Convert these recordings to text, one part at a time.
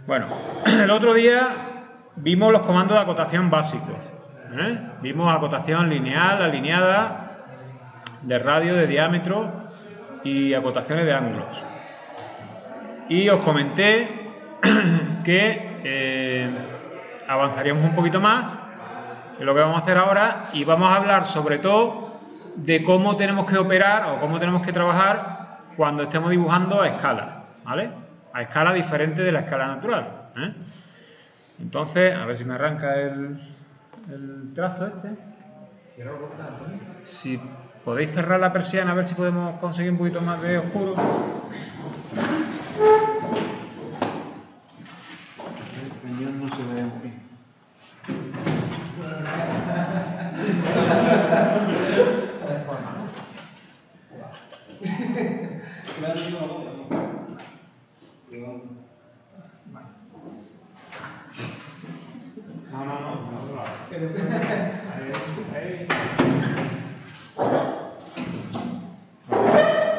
Bueno, el otro día vimos los comandos de acotación básicos. Vimos acotación lineal, alineada, de radio, de diámetro y acotaciones de ángulos. Y os comenté que avanzaríamos un poquito más en lo que vamos a hacer ahora y vamos a hablar sobre todo de cómo tenemos que operar o cómo tenemos que trabajar cuando estemos dibujando a escala, ¿vale? A escala diferente de la escala natural. Entonces, a ver si me arranca el trasto este. Si podéis cerrar la persiana, a ver si podemos conseguir un poquito más de oscuro. El cañón no se ve en fin.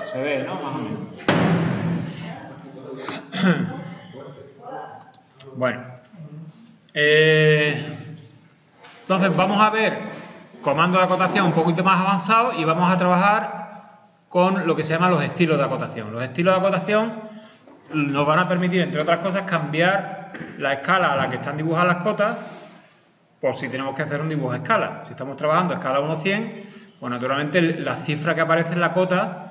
Se ve, ¿no? Más o menos. Bueno. Entonces vamos a ver comandos de acotación un poquito más avanzados y vamos a trabajar con lo que se llaman los estilos de acotación. Los estilos de acotación nos van a permitir, entre otras cosas, cambiar la escala a la que están dibujadas las cotas por si tenemos que hacer un dibujo a escala. Si estamos trabajando a escala 1:100, pues naturalmente la cifra que aparece en la cota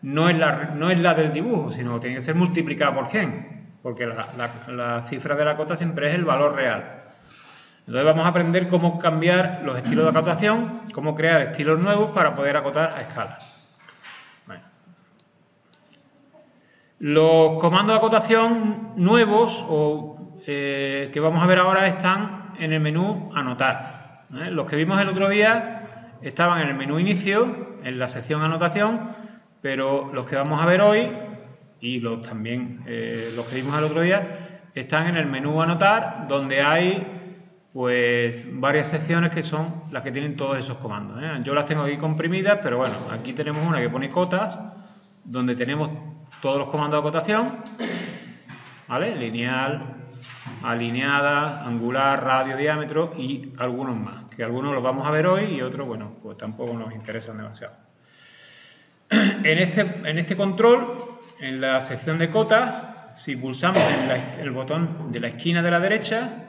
no es la del dibujo, sino que tiene que ser multiplicada por 100, porque la cifra de la cota siempre es el valor real. Entonces vamos a aprender cómo cambiar los estilos de acotación, cómo crear estilos nuevos para poder acotar a escala. Bueno. Los comandos de acotación nuevos que vamos a ver ahora están en el menú Anotar. Los que vimos el otro día estaban en el menú Inicio, en la sección Anotación, pero los que vamos a ver hoy y también los que vimos el otro día están en el menú Anotar, donde hay pues varias secciones que son las que tienen todos esos comandos. Yo las tengo aquí comprimidas, pero bueno, aquí tenemos una que pone cotas, donde tenemos todos los comandos de acotación, ¿vale? Lineal, alineada, angular, radio, diámetro y algunos más, que algunos los vamos a ver hoy y otros, bueno, pues tampoco nos interesan demasiado. En este control, en la sección de cotas, si pulsamos en el botón de la esquina de la derecha,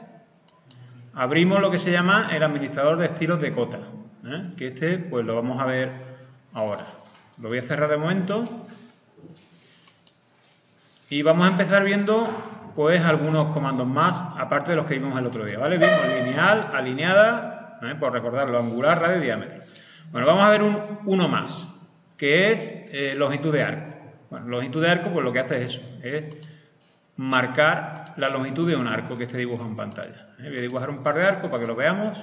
abrimos lo que se llama el administrador de estilos de cota, que pues lo vamos a ver ahora. Lo voy a cerrar de momento y vamos a empezar viendo pues algunos comandos más, aparte de los que vimos el otro día, ¿vale? Vimos lineal, alineada, por recordarlo, angular, radio y diámetro. Bueno, vamos a ver uno más, que es longitud de arco. Bueno, longitud de arco, pues lo que hace es eso, es marcar la longitud de un arco que esté dibujado en pantalla. Voy a dibujar un par de arcos para que lo veamos.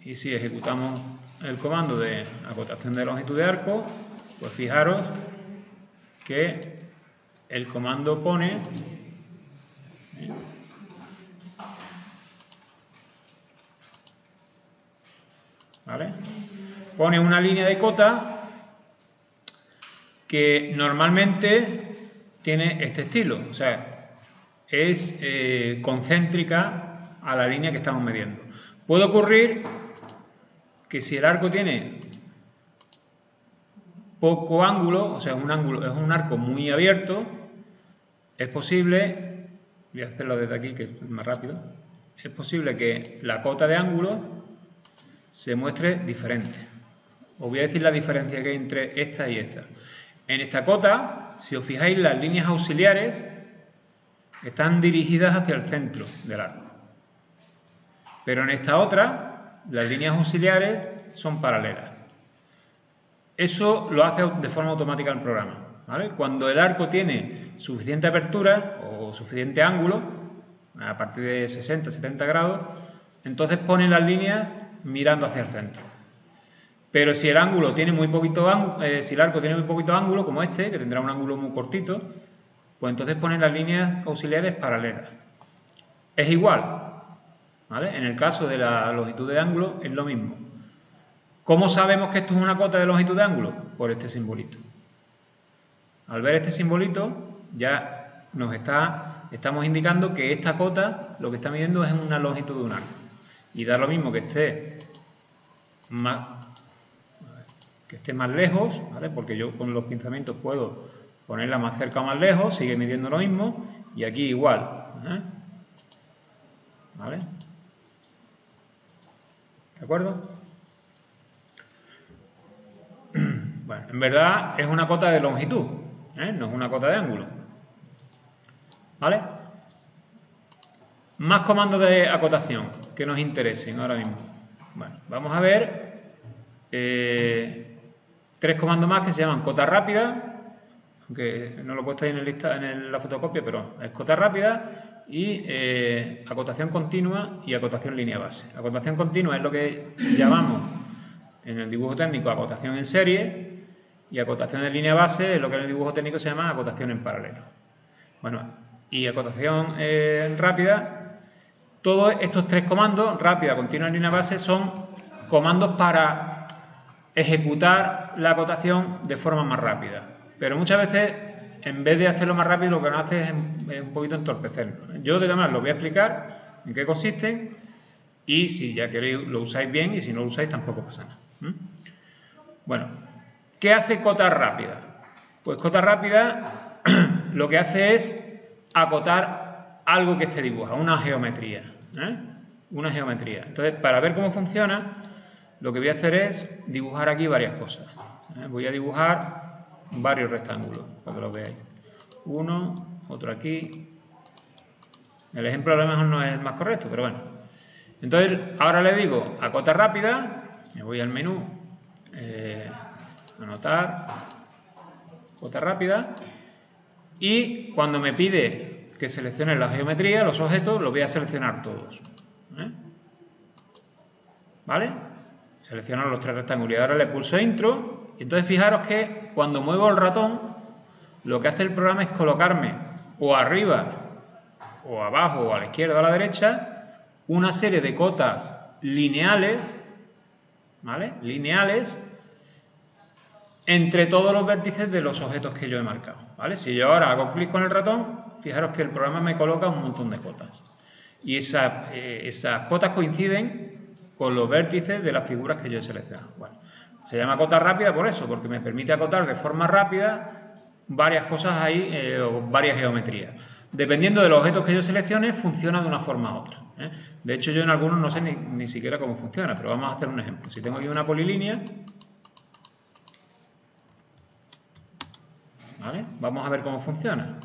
Y si ejecutamos el comando de acotación de longitud de arco, pues fijaros que el comando pone ¿vale? Pone una línea de cota que normalmente tiene este estilo, o sea, es concéntrica a la línea que estamos midiendo. Puede ocurrir que si el arco tiene poco ángulo, o sea, es un arco muy abierto, es posible, voy a hacerlo desde aquí que es más rápido, es posible que la cota de ángulo se muestre diferente. Os voy a decir la diferencia que hay entre esta y esta. En esta cota, si os fijáis, las líneas auxiliares están dirigidas hacia el centro del arco. Pero en esta otra, las líneas auxiliares son paralelas. Eso lo hace de forma automática el programa, ¿vale? Cuando el arco tiene suficiente apertura o suficiente ángulo, a partir de 60-70 grados, entonces pone las líneas mirando hacia el centro. Pero si el ángulo tiene muy poquito si el arco tiene muy poquito ángulo, como este, que tendrá un ángulo muy cortito, pues entonces pone las líneas auxiliares paralelas. Es igual, ¿vale? En el caso de la longitud de ángulo es lo mismo. ¿Cómo sabemos que esto es una cota de longitud de ángulo? Por este simbolito. Al ver este simbolito, ya estamos indicando que esta cota lo que está midiendo es una longitud de un arco. Y da lo mismo que esté más lejos, ¿vale? Porque yo con los pinzamientos puedo ponerla más cerca o más lejos, sigue midiendo lo mismo, y aquí igual, ¿vale? ¿De acuerdo? Bueno, en verdad es una cota de longitud, no es una cota de ángulo, ¿vale? Más comandos de acotación que nos interesen ahora mismo. Bueno, vamos a ver 3 comandos más que se llaman cota rápida, aunque no lo he puesto ahí en la fotocopia, pero es cota rápida, y acotación continua y acotación línea base. Acotación continua es lo que llamamos en el dibujo técnico acotación en serie, y acotación de línea base es lo que en el dibujo técnico se llama acotación en paralelo. Bueno, y acotación rápida, todos estos 3 comandos, rápida, continua y línea base, son comandos para ejecutar la acotación de forma más rápida. Pero muchas veces, en vez de hacerlo más rápido, lo que nos hace es un poquito entorpecerlo. Yo, de demás, lo voy a explicar en qué consisten, y si ya queréis lo usáis bien, y si no lo usáis tampoco pasa nada. Bueno, ¿qué hace cota rápida? Pues cota rápida lo que hace es acotar algo que esté dibujado, una geometría. Una geometría. Entonces, para ver cómo funciona, lo que voy a hacer es dibujar aquí varias cosas. Voy a dibujar varios rectángulos para que los veáis. Uno, otro aquí. El ejemplo a lo mejor no es el más correcto, pero bueno. Entonces, ahora le digo a cota rápida, me voy al menú, anotar, cota rápida, y cuando me pide que seleccione la geometría, los objetos, los voy a seleccionar todos. ¿Vale? Selecciono los 3 rectángulos y ahora le pulso intro, y entonces fijaros que cuando muevo el ratón, lo que hace el programa es colocarme o arriba, o abajo, o a la izquierda o a la derecha, una serie de cotas lineales, ¿vale? Lineales, entre todos los vértices de los objetos que yo he marcado, ¿vale? Si yo ahora hago clic con el ratón, fijaros que el programa me coloca un montón de cotas. Y esas cotas coinciden con los vértices de las figuras que yo he seleccionado. Bueno, se llama cota rápida por eso, porque me permite acotar de forma rápida varias cosas ahí, o varias geometrías. Dependiendo de los objetos que yo seleccione, funciona de una forma u otra. De hecho, yo en algunos no sé ni siquiera cómo funciona, pero vamos a hacer un ejemplo. Si tengo aquí una polilínea, ¿vale? Vamos a ver cómo funciona.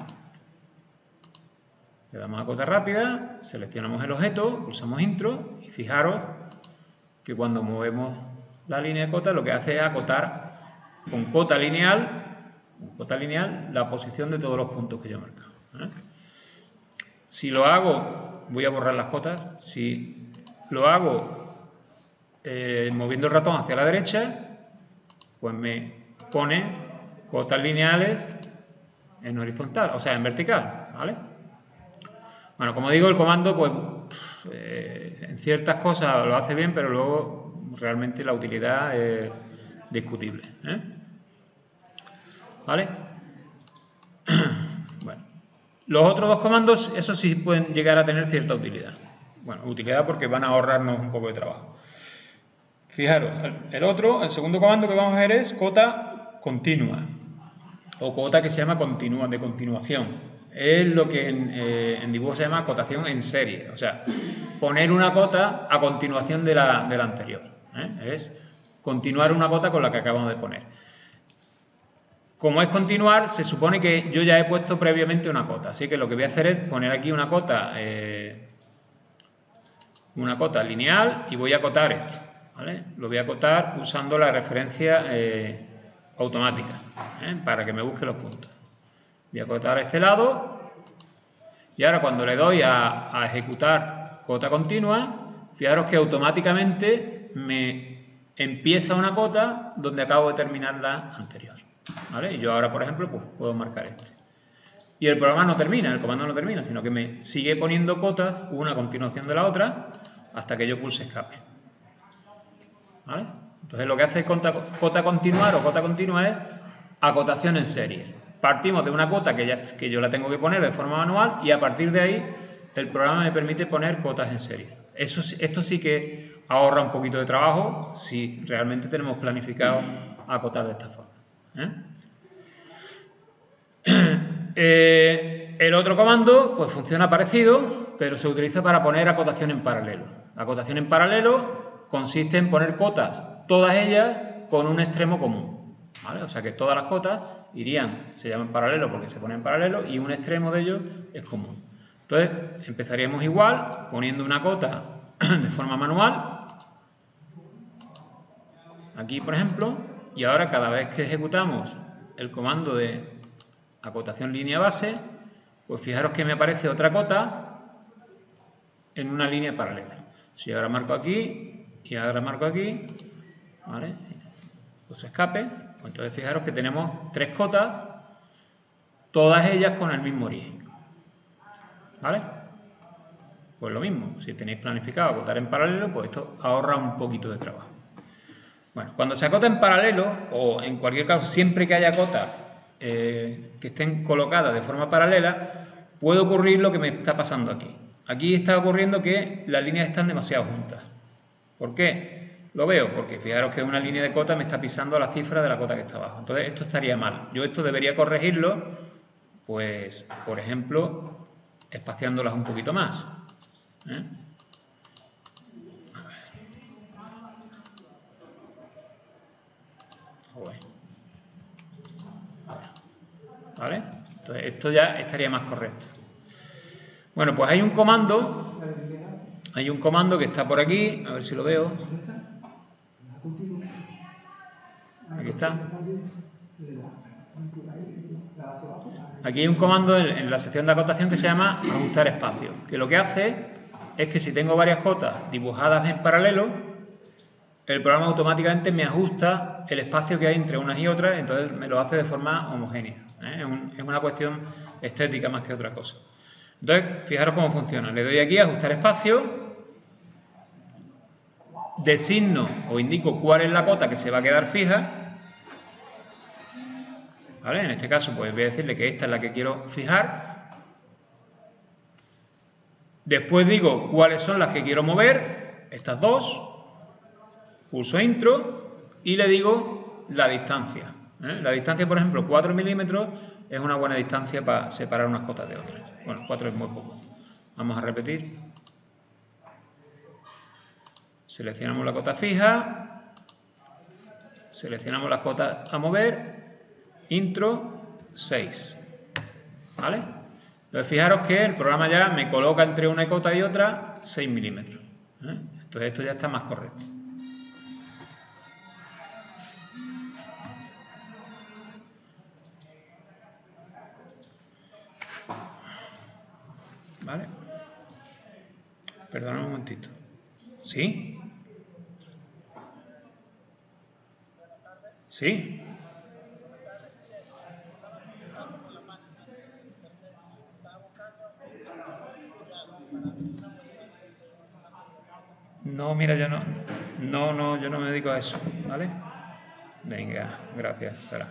Le damos a cota rápida, seleccionamos el objeto, pulsamos intro y fijaros que cuando movemos la línea de cota lo que hace es acotar con cota lineal la posición de todos los puntos que yo he marcado. Si lo hago, voy a borrar las cotas, si lo hago moviendo el ratón hacia la derecha, pues me pone cotas lineales en horizontal, o sea, en vertical, ¿vale? Bueno, como digo, el comando, pues, en ciertas cosas lo hace bien, pero luego realmente la utilidad es discutible, ¿vale? Bueno, los otros 2 comandos, esos sí pueden llegar a tener cierta utilidad. Bueno, utilidad porque van a ahorrarnos un poco de trabajo. Fijaros, el segundo comando que vamos a ver es cota continua, o cota que se llama de continuación. Es lo que en dibujo se llama acotación en serie, o sea, poner una cota a continuación de la anterior. Es continuar una cota con la que acabamos de poner. Como es continuar, se supone que yo ya he puesto previamente una cota, así que lo que voy a hacer es poner aquí una cota lineal y voy a acotar esto, ¿vale? Lo voy a acotar usando la referencia automática, para que me busque los puntos. Voy a acotar a este lado y ahora cuando le doy a ejecutar cota continua, fijaros que automáticamente me empieza una cota donde acabo de terminar la anterior, ¿vale? Y yo ahora, por ejemplo, pues, puedo marcar este. Y el programa no termina, el comando no termina, sino que me sigue poniendo cotas una a continuación de la otra hasta que yo pulse escape, ¿vale? Entonces lo que hace cota continuar o cota continua es acotación en serie. partimos de una cota que yo la tengo que poner de forma manual y a partir de ahí el programa me permite poner cotas en serie. Esto sí que ahorra un poquito de trabajo si realmente tenemos planificado acotar de esta forma. El otro comando pues funciona parecido, pero se utiliza para poner acotación en paralelo. La acotación en paralelo consiste en poner cotas, todas ellas con un extremo común, ¿vale? O sea que todas las cotas se llaman paralelo porque se ponen en paralelo y un extremo de ellos es común. Entonces empezaríamos igual poniendo una cota de forma manual, aquí por ejemplo, y ahora cada vez que ejecutamos el comando de acotación línea base, pues fijaros que me aparece otra cota en una línea paralela. Si ahora marco aquí y ahora marco aquí, ¿vale? Pues escape, pues entonces fijaros que tenemos 3 cotas, todas ellas con el mismo origen. ¿Vale? Pues lo mismo, si tenéis planificado acotar en paralelo, pues esto ahorra un poquito de trabajo. Bueno, cuando se acota en paralelo, o en cualquier caso, siempre que haya cotas que estén colocadas de forma paralela, puede ocurrir lo que me está pasando aquí. Aquí está ocurriendo que las líneas están demasiado juntas. ¿Por qué? Lo veo porque fijaros que una línea de cota me está pisando la cifra de la cota que está abajo. Entonces esto estaría mal. Yo esto debería corregirlo, pues, por ejemplo, espaciándolas un poquito más. ¿Vale? Entonces esto ya estaría más correcto. Bueno, pues hay un comando que está por aquí, a ver si lo veo. Aquí está. Aquí hay un comando en la sección de acotación que se llama ajustar espacio, que lo que hace es que si tengo varias cotas dibujadas en paralelo, el programa automáticamente me ajusta el espacio que hay entre unas y otras, entonces me lo hace de forma homogénea. Es una cuestión estética más que otra cosa. Entonces, fijaros cómo funciona. Le doy aquí a ajustar espacio, designo o indico cuál es la cota que se va a quedar fija. ¿Vale? En este caso, pues voy a decirle que esta es la que quiero fijar. Después digo cuáles son las que quiero mover, estas dos. Pulso intro y le digo la distancia. La distancia, por ejemplo, 4 milímetros es una buena distancia para separar unas cotas de otras. Bueno, 4 es muy poco. Vamos a repetir. Seleccionamos la cota fija. Seleccionamos las cotas a mover. Intro 6. ¿Vale? Entonces fijaros que el programa ya me coloca entre una cota y otra 6 milímetros. Entonces esto ya está más correcto. ¿Vale? Perdona un momentito. ¿Sí? ¿Sí? No, mira, yo no, yo no me dedico a eso, ¿vale? Venga, gracias, espera.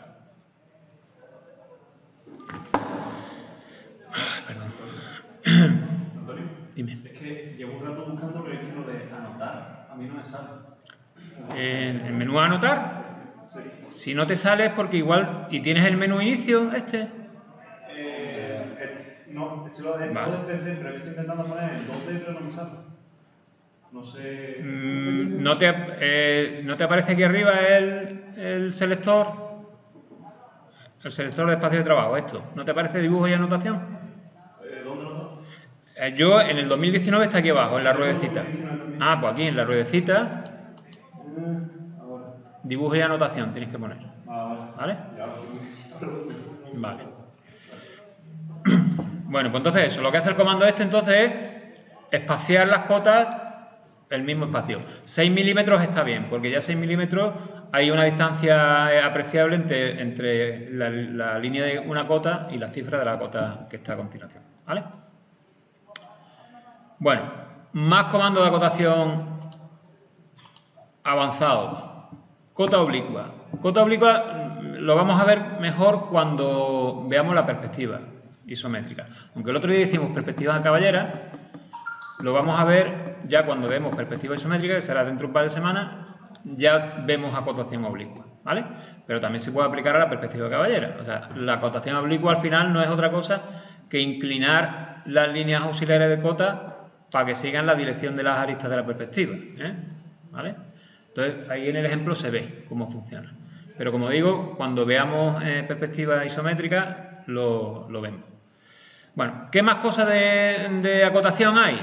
Perdón. Antonio, dime. Es que llevo un rato buscando, pero es que lo de anotar a mí no me sale. ¿En el menú anotar? Sí. Si no te sale es porque igual... ¿Y tienes el menú inicio este? No, estoy lo de 3D, pero es que estoy intentando poner el 2D, pero no me sale. No sé... ¿No te aparece aquí arriba el selector? El selector de espacio de trabajo, esto. ¿No te aparece dibujo y anotación? ¿Dónde lo tengo? Yo en el 2019 está aquí abajo, en la ruedecita. Ah, pues aquí en la ruedecita, Ahora. dibujo y anotación tienes que poner. ¿Vale? Vale. Bueno, pues entonces eso, lo que hace el comando este entonces es espaciar las cotas el mismo espacio. 6 milímetros está bien, porque ya 6 milímetros hay una distancia apreciable entre la línea de una cota y la cifra de la cota que está a continuación. ¿Vale? Bueno, más comandos de acotación avanzados. Cota oblicua. Cota oblicua, lo vamos a ver mejor cuando veamos la perspectiva isométrica. Aunque el otro día hicimos perspectiva de caballera, lo vamos a ver ya cuando vemos perspectiva isométrica, que será dentro de un par de semanas, ya vemos acotación oblicua, ¿vale? Pero también se puede aplicar a la perspectiva de caballera. O sea, la acotación oblicua al final no es otra cosa que inclinar las líneas auxiliares de cota para que sigan la dirección de las aristas de la perspectiva, ¿vale? Entonces, ahí en el ejemplo se ve cómo funciona. Pero como digo, cuando veamos perspectiva isométrica, lo vemos. Bueno, ¿qué más cosas de acotación hay?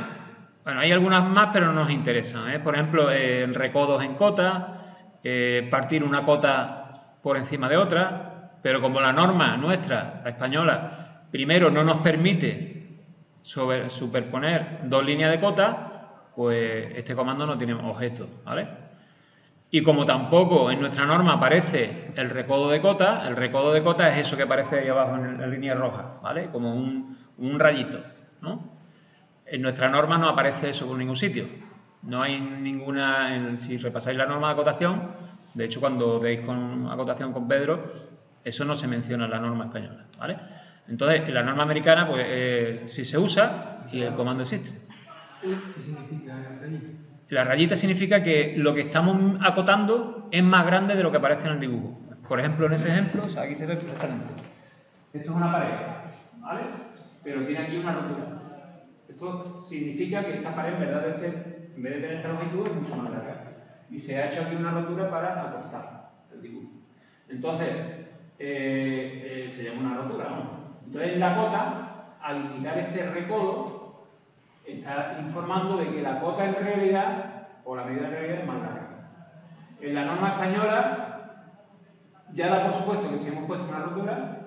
Bueno, hay algunas más, pero no nos interesan. Por ejemplo, recodos en cota, partir una cota por encima de otra, pero como la norma nuestra, la española, primero no nos permite superponer dos líneas de cota, pues este comando no tiene objeto, ¿vale? Y como tampoco en nuestra norma aparece el recodo de cota, el recodo de cota es eso que aparece ahí abajo en la línea roja, ¿vale? Como un rayito, ¿no? En nuestra norma no aparece eso por ningún sitio. No hay ninguna, si repasáis la norma de acotación, de hecho cuando deis con acotación con Pedro, eso no se menciona en la norma española, ¿vale? Entonces, en la norma americana, pues sí se usa y el comando existe. ¿Qué significa la rayita? La rayita significa que lo que estamos acotando es más grande de lo que aparece en el dibujo. Por ejemplo, en ese ejemplo, o sea, aquí se ve perfectamente. Esto es una pared, ¿vale? Pero tiene aquí una rotura. Esto significa que esta pared, en verdad de ser, en vez de tener esta longitud, es mucho más larga. Y se ha hecho aquí una rotura para acortar el dibujo. Entonces, se llama una rotura, ¿no? Entonces, la cota, al indicar este recodo, está informando de que la cota en realidad, o la medida en realidad, es más larga. En la norma española, ya da por supuesto que si hemos puesto una rotura,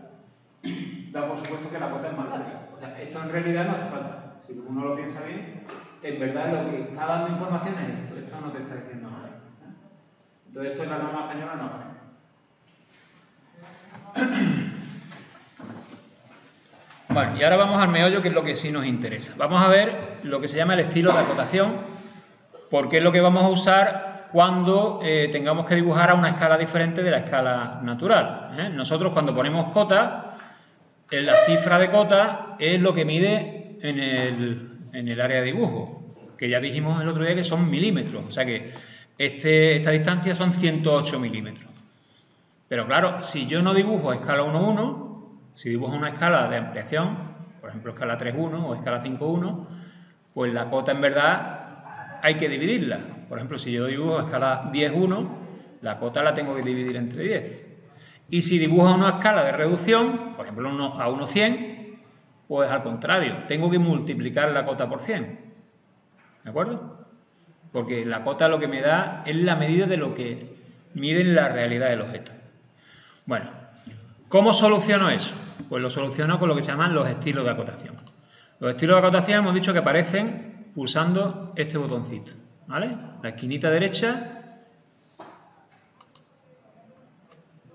da por supuesto que la cota es más larga. O sea, esto en realidad no hace falta. Si uno lo piensa bien, en verdad lo que está dando información es esto. Esto no te está diciendo nada. Entonces, esto en la norma española no aparece. Bueno, y ahora vamos al meollo, que es lo que sí nos interesa. Vamos a ver lo que se llama el estilo de acotación, porque es lo que vamos a usar cuando tengamos que dibujar a una escala diferente de la escala natural. Nosotros cuando ponemos cota, la cifra de cota es lo que mide en el área de dibujo, que ya dijimos el otro día que son milímetros, o sea que esta distancia son 108 milímetros. Pero claro, si yo no dibujo a escala 1,1, si dibujo una escala de ampliación, por ejemplo escala 3,1 o escala 5,1, pues la cota en verdad hay que dividirla. Por ejemplo, si yo dibujo a escala 10,1, la cota la tengo que dividir entre 10. Y si dibujo una escala de reducción, por ejemplo a 1,100, pues al contrario, tengo que multiplicar la cota por 100. ¿De acuerdo? Porque la cota lo que me da es la medida de lo que mide en la realidad del objeto. Bueno, ¿cómo soluciono eso? Pues lo soluciono con lo que se llaman los estilos de acotación. Los estilos de acotación hemos dicho que aparecen pulsando este botoncito, ¿vale? La esquinita derecha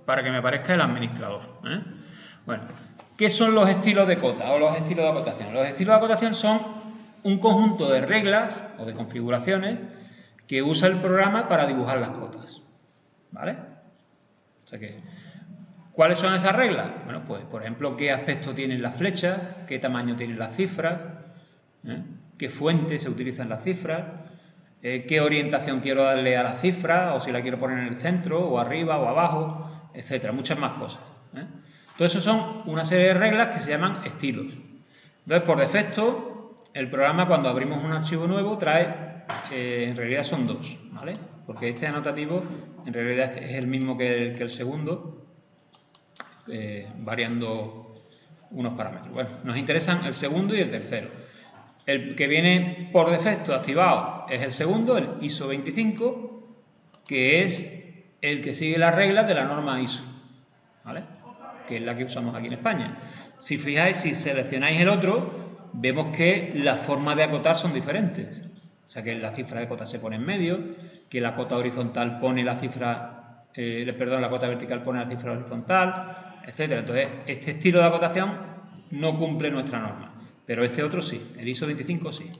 para que me aparezca el administrador. Bueno, ¿qué son los estilos de cota o los estilos de acotación? Los estilos de acotación son un conjunto de reglas o de configuraciones que usa el programa para dibujar las cotas, ¿vale? O sea que, ¿cuáles son esas reglas? Bueno, pues, por ejemplo, qué aspecto tienen las flechas, qué tamaño tienen las cifras, qué fuente se utilizan las cifras, qué orientación quiero darle a la cifra, o si la quiero poner en el centro, o arriba, o abajo, etcétera, muchas más cosas. Todo eso son una serie de reglas que se llaman estilos. Entonces, por defecto, el programa cuando abrimos un archivo nuevo trae, en realidad son dos, ¿vale? Porque este anotativo en realidad es el mismo que el segundo, variando unos parámetros. Bueno, nos interesan el segundo y el tercero. El que viene por defecto activado es el segundo, el ISO 25, que es el que sigue las reglas de la norma ISO, ¿vale? Que es la que usamos aquí en España. Si fijáis, si seleccionáis el otro, vemos que las formas de acotar son diferentes. O sea, que la cifra de cota se pone en medio, que la cota horizontal pone la cifra, la cota vertical pone la cifra horizontal, etcétera. Entonces, este estilo de acotación no cumple nuestra norma, pero este otro sí, el ISO 25 sí.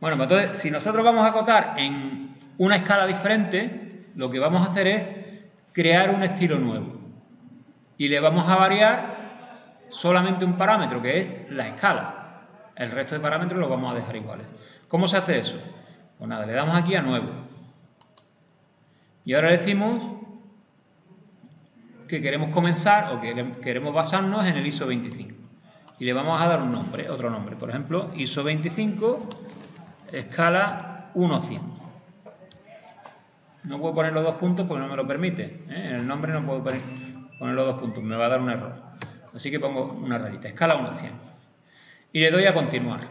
Bueno, pues entonces, si nosotros vamos a acotar en una escala diferente, lo que vamos a hacer es crear un estilo nuevo, y le vamos a variar solamente un parámetro, que es la escala. El resto de parámetros los vamos a dejar iguales. ¿Cómo se hace eso? Pues nada, le damos aquí a nuevo. Y ahora decimos que queremos comenzar o que queremos basarnos en el ISO 25. Y le vamos a dar un nombre, otro nombre. Por ejemplo, ISO 25, escala 1:100. No puedo poner los 2 puntos porque no me lo permite. En el nombre no puedo poner los 2 puntos, me va a dar un error. Así que pongo una rayita, escala 1:100. Y le doy a continuar.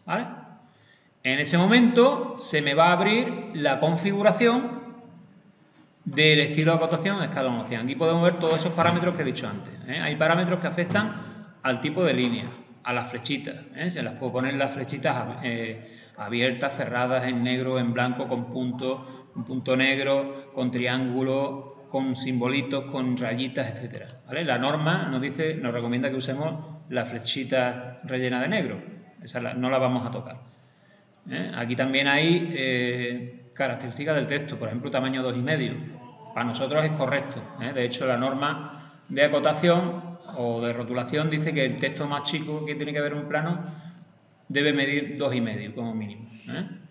¿Vale? En ese momento se me va a abrir la configuración del estilo de acotación a escala 1:100. Aquí podemos ver todos esos parámetros que he dicho antes. Hay parámetros que afectan al tipo de línea, a las flechitas. Se las puedo poner las flechitas abiertas, cerradas, en negro, en blanco, con puntos, un punto negro, con triángulo, con simbolitos, con rayitas, etcétera. ¿Vale? La norma nos recomienda que usemos la flechita rellena de negro. Esa no la vamos a tocar. Aquí también hay características del texto, por ejemplo, tamaño 2,5. Para nosotros es correcto. De hecho, la norma de acotación o de rotulación dice que el texto más chico que tiene que ver en un plano debe medir 2,5 como mínimo.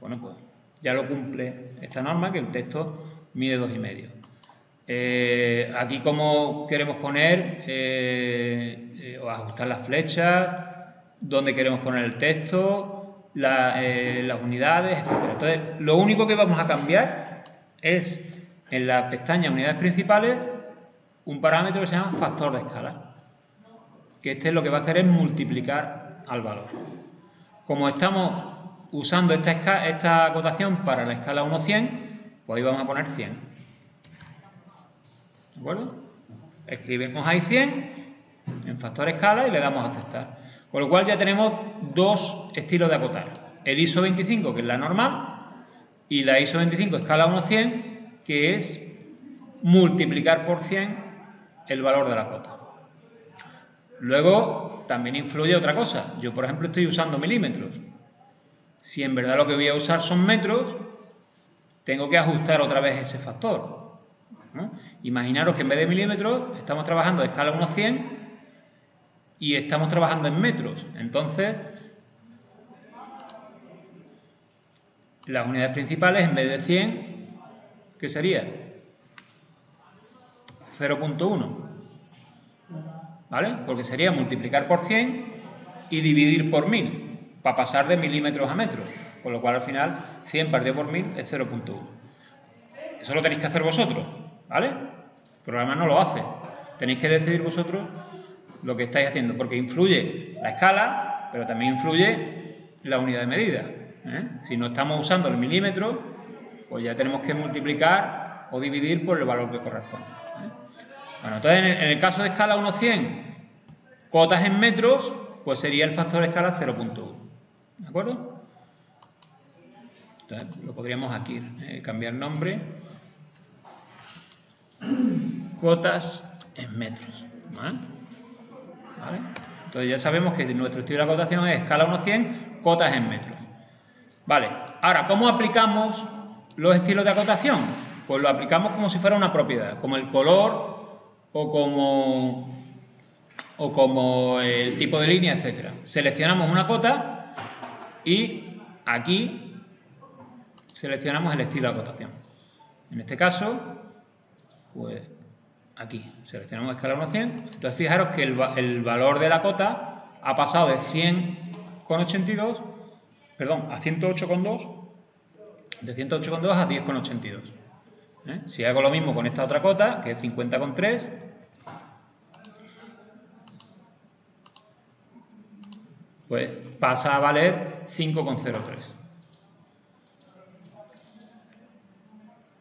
Bueno, pues ya lo cumple esta norma, que el texto mide 2,5. Aquí como queremos poner o ajustar las flechas, dónde queremos poner el texto, las unidades, etc. Entonces, lo único que vamos a cambiar es en la pestaña unidades principales un parámetro que se llama factor de escala, que este lo que va a hacer es multiplicar al valor. Como estamos usando esta acotación para la escala 1:100, pues ahí vamos a poner 100. ¿De acuerdo? Escribimos ahí 100 en factor escala y le damos a aceptar. Con lo cual ya tenemos dos estilos de acotar. El ISO 25, que es la normal, y la ISO 25 escala 1:100, que es multiplicar por 100 el valor de la cota. Luego también influye otra cosa. Yo, por ejemplo, estoy usando milímetros. Si en verdad lo que voy a usar son metros, tengo que ajustar otra vez ese factor, ¿no? Imaginaros que en vez de milímetros estamos trabajando a escala 1:100 y estamos trabajando en metros. Entonces, las unidades principales, en vez de 100, ¿qué sería? 0.1. ¿Vale? Porque sería multiplicar por 100 y dividir por 1000, para pasar de milímetros a metros. Con lo cual, al final, 100 partido por 1000 es 0.1. Eso lo tenéis que hacer vosotros, ¿vale? El programa no lo hace. Tenéis que decidir vosotros lo que estáis haciendo, porque influye la escala, pero también influye la unidad de medida. Si no estamos usando el milímetro, pues ya tenemos que multiplicar o dividir por el valor que corresponde. Bueno, entonces en el caso de escala 1:100, cotas en metros, pues sería el factor de escala 0.1. ¿De acuerdo? Entonces lo podríamos aquí cambiar nombre. Cotas en metros. ¿Vale? Entonces ya sabemos que nuestro estilo de acotación es escala 1:100, cotas en metros. Vale, ahora, ¿cómo aplicamos los estilos de acotación? Pues lo aplicamos como si fuera una propiedad, como el color o como el tipo de línea, etcétera. Seleccionamos una cota y aquí seleccionamos el estilo de acotación. En este caso, pues aquí seleccionamos escala 1:100. Entonces fijaros que el valor de la cota ha pasado de 100,82, perdón, a 108,2, de 108,2 a 10,82. Si hago lo mismo con esta otra cota, que es 50,3, pues pasa a valer 5,03.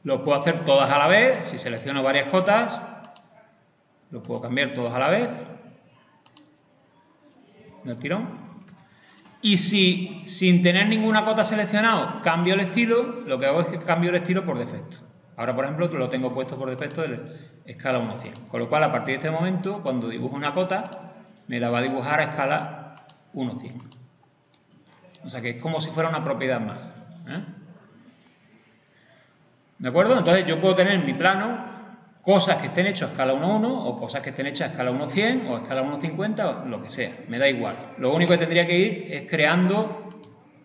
Lo puedo hacer todas a la vez. Si selecciono varias cotas, lo puedo cambiar todos a la vez, del tirón. Y si sin tener ninguna cota seleccionado cambio el estilo, lo que hago es que cambio el estilo por defecto. Ahora, por ejemplo, lo tengo puesto por defecto de escala 1:100. Con lo cual, a partir de este momento, cuando dibujo una cota, me la va a dibujar a escala 1:100. O sea que es como si fuera una propiedad más. ¿De acuerdo? Entonces yo puedo tener mi plano cosas que estén hechas a escala 1:1 o cosas que estén hechas a escala 1:100 o a escala 1:50 o lo que sea, me da igual. Lo único que tendría que ir es creando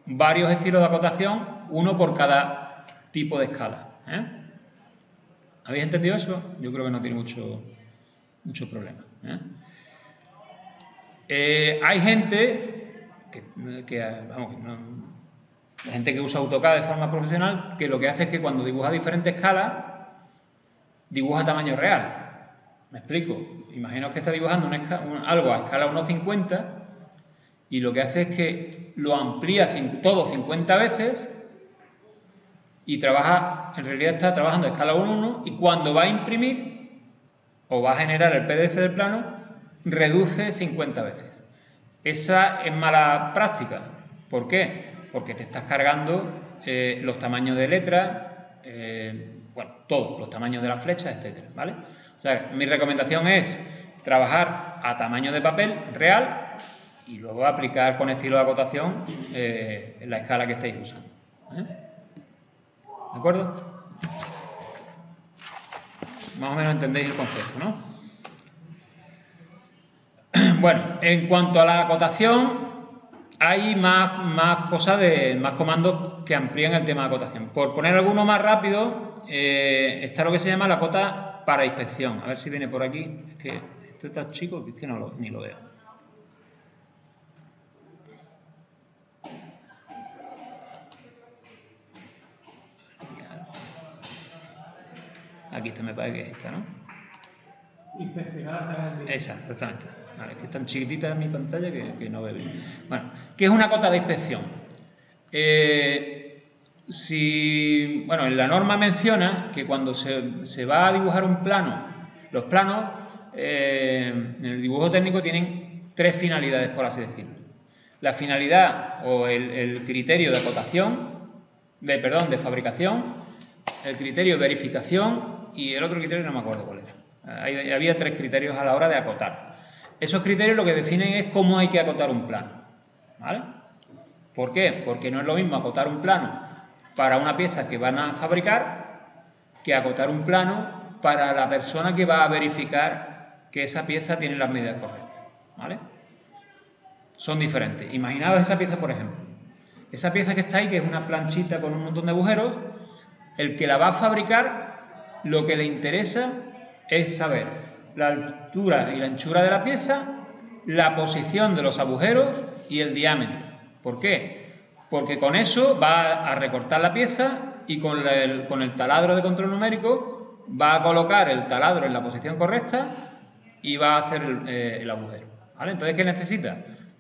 varios estilos de acotación, uno por cada tipo de escala. ¿Habéis entendido eso? Yo creo que no tiene mucho problema. Hay gente gente que usa AutoCAD de forma profesional que lo que hace es que cuando dibuja diferentes escalas, dibuja tamaño real. ¿Me explico? Imaginaos que está dibujando algo a escala 1:50 y lo que hace es que lo amplía todo 50 veces y en realidad está trabajando a escala 1:1 y cuando va a imprimir o va a generar el PDF del plano, reduce 50 veces. Esa es mala práctica. ¿Por qué? Porque te estás cargando los tamaños de letras, todos, los tamaños de las flechas, etcétera, ¿vale? O sea, mi recomendación es trabajar a tamaño de papel real y luego aplicar con estilo de acotación en la escala que estéis usando. ¿De acuerdo? Más o menos entendéis el concepto, ¿no? Bueno, en cuanto a la acotación, hay más cosas, más comandos que amplían el tema de acotación. Por poner alguno más rápido, está lo que se llama la cota para inspección. A ver si viene por aquí. Es que esto está chico que es que ni lo veo. Aquí está, me parece que es esta, ¿no? Inspeccionar. Esa, exactamente. Vale, es que es tan chiquitita en mi pantalla que no veo bien. Bueno, ¿qué es una cota de inspección? En la norma menciona que cuando se va a dibujar un plano, los planos en el dibujo técnico tienen 3 finalidades, por así decirlo. La finalidad o el criterio de acotación, de fabricación, el criterio de verificación y el otro criterio no me acuerdo cuál era. Había 3 criterios a la hora de acotar. Esos criterios lo que definen es cómo hay que acotar un plano, ¿vale? ¿Por qué? Porque no es lo mismo acotar un plano para una pieza que van a fabricar que acotar un plano para la persona que va a verificar que esa pieza tiene las medidas correctas, ¿vale? Son diferentes. Imaginaos esa pieza, por ejemplo. Esa pieza que está ahí, que es una planchita con un montón de agujeros, el que la va a fabricar, lo que le interesa es saber la altura y la anchura de la pieza, la posición de los agujeros y el diámetro. ¿Por qué? Porque con eso va a recortar la pieza y con el taladro de control numérico va a colocar el taladro en la posición correcta y va a hacer el agujero, ¿vale? Entonces, ¿qué necesita?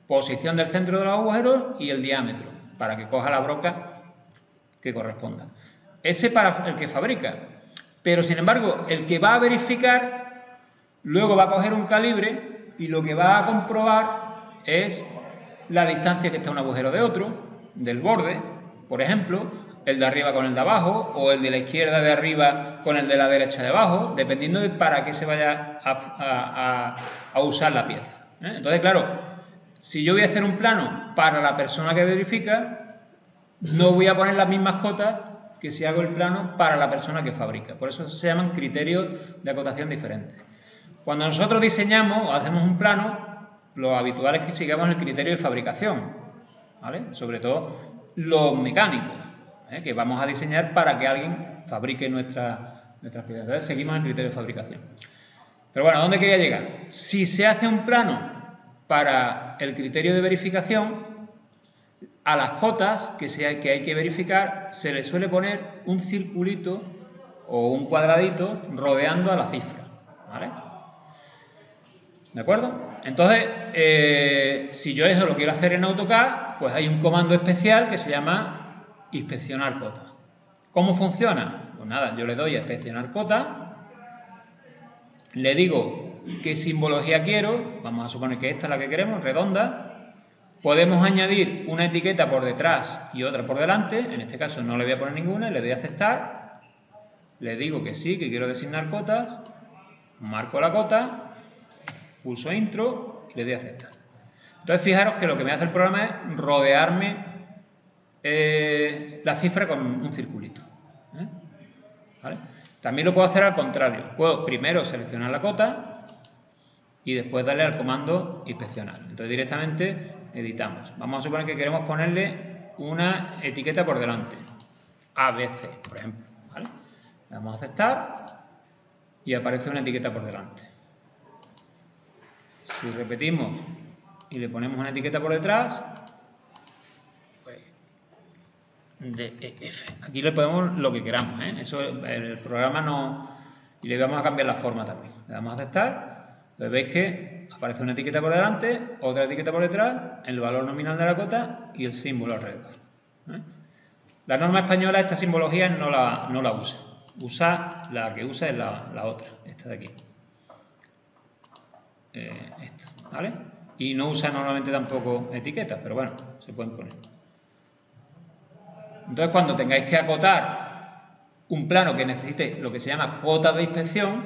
Posición del centro de los agujeros y el diámetro para que coja la broca que corresponda. Ese para el que fabrica. Pero, sin embargo, el que va a verificar, luego va a coger un calibre y lo que va a comprobar es la distancia que está un agujero de otro, del borde, por ejemplo, el de arriba con el de abajo, o el de la izquierda de arriba con el de la derecha de abajo, dependiendo de para qué se vaya a usar la pieza. Entonces, claro, si yo voy a hacer un plano para la persona que verifica, no voy a poner las mismas cotas que si hago el plano para la persona que fabrica. Por eso se llaman criterios de acotación diferentes. Cuando nosotros diseñamos o hacemos un plano, lo habitual es que sigamos el criterio de fabricación, ¿vale? Sobre todo los mecánicos, que vamos a diseñar para que alguien fabrique nuestras piezas. Entonces seguimos el criterio de fabricación. Pero bueno, ¿a dónde quería llegar? Si se hace un plano para el criterio de verificación, a las cotas que hay que verificar se le suele poner un circulito o un cuadradito rodeando a la cifra, ¿vale? ¿De acuerdo? Entonces, si yo eso lo quiero hacer en AutoCAD, pues hay un comando especial que se llama inspeccionar cota. ¿Cómo funciona? Pues nada, yo le doy a inspeccionar cota, le digo qué simbología quiero, vamos a suponer que esta es la que queremos, redonda. Podemos añadir una etiqueta por detrás y otra por delante, en este caso no le voy a poner ninguna, le doy a aceptar, le digo que sí, que quiero designar cotas, marco la cota, pulso intro y le doy a aceptar. Entonces fijaros que lo que me hace el programa es rodearme la cifra con un circulito, ¿vale? También lo puedo hacer al contrario. Puedo primero seleccionar la cota y después darle al comando inspeccionar. Entonces directamente editamos. Vamos a suponer que queremos ponerle una etiqueta por delante. ABC, por ejemplo. ¿Vale? Le damos a aceptar y aparece una etiqueta por delante. Si repetimos y le ponemos una etiqueta por detrás, pues DEF. Aquí le ponemos lo que queramos, ¿eh? Eso el programa no. Y le vamos a cambiar la forma también. Le damos a aceptar. Entonces veis que aparece una etiqueta por delante, otra etiqueta por detrás, el valor nominal de la cota y el símbolo alrededor. La norma española esta simbología no la usa. La que usa es la otra, esta de aquí. Esta, ¿vale? Y no usa normalmente tampoco etiquetas, pero bueno, se pueden poner. Entonces, cuando tengáis que acotar un plano que necesite lo que se llama cuota de inspección,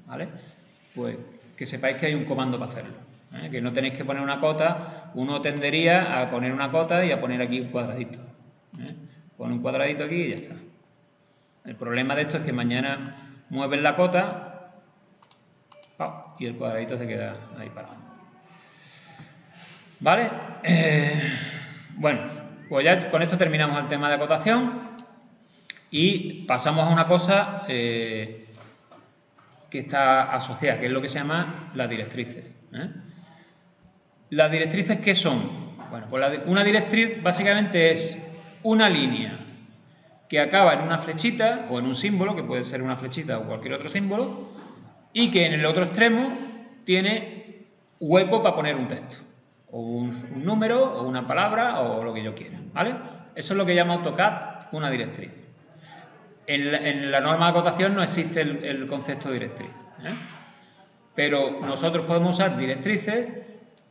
¿vale? Pues que sepáis que hay un comando para hacerlo, ¿eh? Que no tenéis que poner una cota. Uno tendería a poner una cota y a poner aquí un cuadradito, ¿eh? Pone un cuadradito aquí y ya está. El problema de esto es que mañana mueves la cota y el cuadradito se queda ahí parado. ¿Vale? Bueno, pues ya con esto terminamos el tema de acotación y pasamos a una cosa que está asociada, que es lo que se llama las directrices, ¿eh? ¿Las directrices qué son? Bueno, pues una directriz básicamente es una línea que acaba en una flechita o en un símbolo, que puede ser una flechita o cualquier otro símbolo, y que en el otro extremo tiene hueco para poner un texto, o un número, o una palabra, o lo que yo quiera, ¿vale? Eso es lo que llama AutoCAD una directriz. En la norma de acotación no existe el concepto de directriz, ¿eh? Pero nosotros podemos usar directrices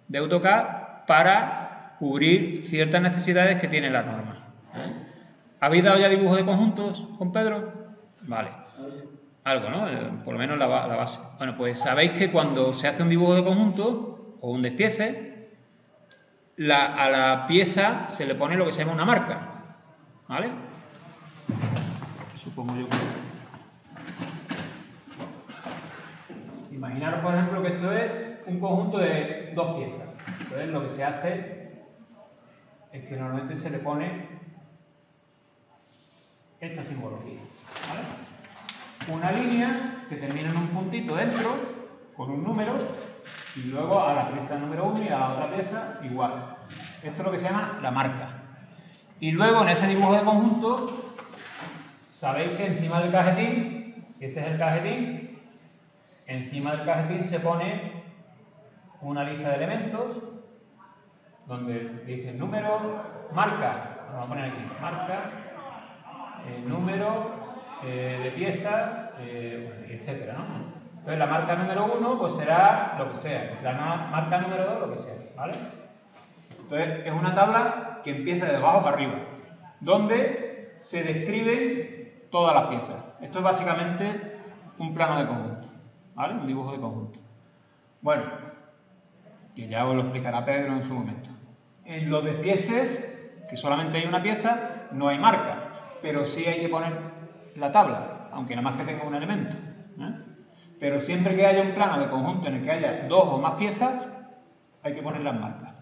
de AutoCAD para cubrir ciertas necesidades que tiene la norma, ¿eh? ¿Habéis dado ya dibujo de conjuntos con Pedro? Vale. Algo, ¿no? Por lo menos la base. Bueno, pues sabéis que cuando se hace un dibujo de conjunto o un despiece, a la pieza se le pone lo que se llama una marca, ¿vale? Supongo yo que... Imaginaros, por ejemplo, que esto es un conjunto de dos piezas. Entonces, lo que se hace es que normalmente se le pone esta simbología, ¿vale? Una línea que termina en un puntito dentro, con un número, y luego a la pieza número 1 y a la otra pieza igual. Esto es lo que se llama la marca. Y luego en ese dibujo de conjunto, sabéis que encima del cajetín, si este es el cajetín, encima del cajetín se pone una lista de elementos, donde dice número, marca, vamos a poner aquí, marca, número de piezas, etcétera, ¿no? Entonces la marca número 1 pues será lo que sea, la marca número 2 lo que sea, ¿vale? Entonces es una tabla que empieza de abajo para arriba, donde se describen todas las piezas. Esto es básicamente un plano de conjunto, ¿vale? Un dibujo de conjunto. Bueno, que ya os lo explicará Pedro en su momento. En los despieces, que solamente hay una pieza, no hay marca, pero sí hay que poner la tabla, aunque nada más que tenga un elemento, ¿eh? Pero siempre que haya un plano de conjunto en el que haya dos o más piezas, hay que poner las marcas.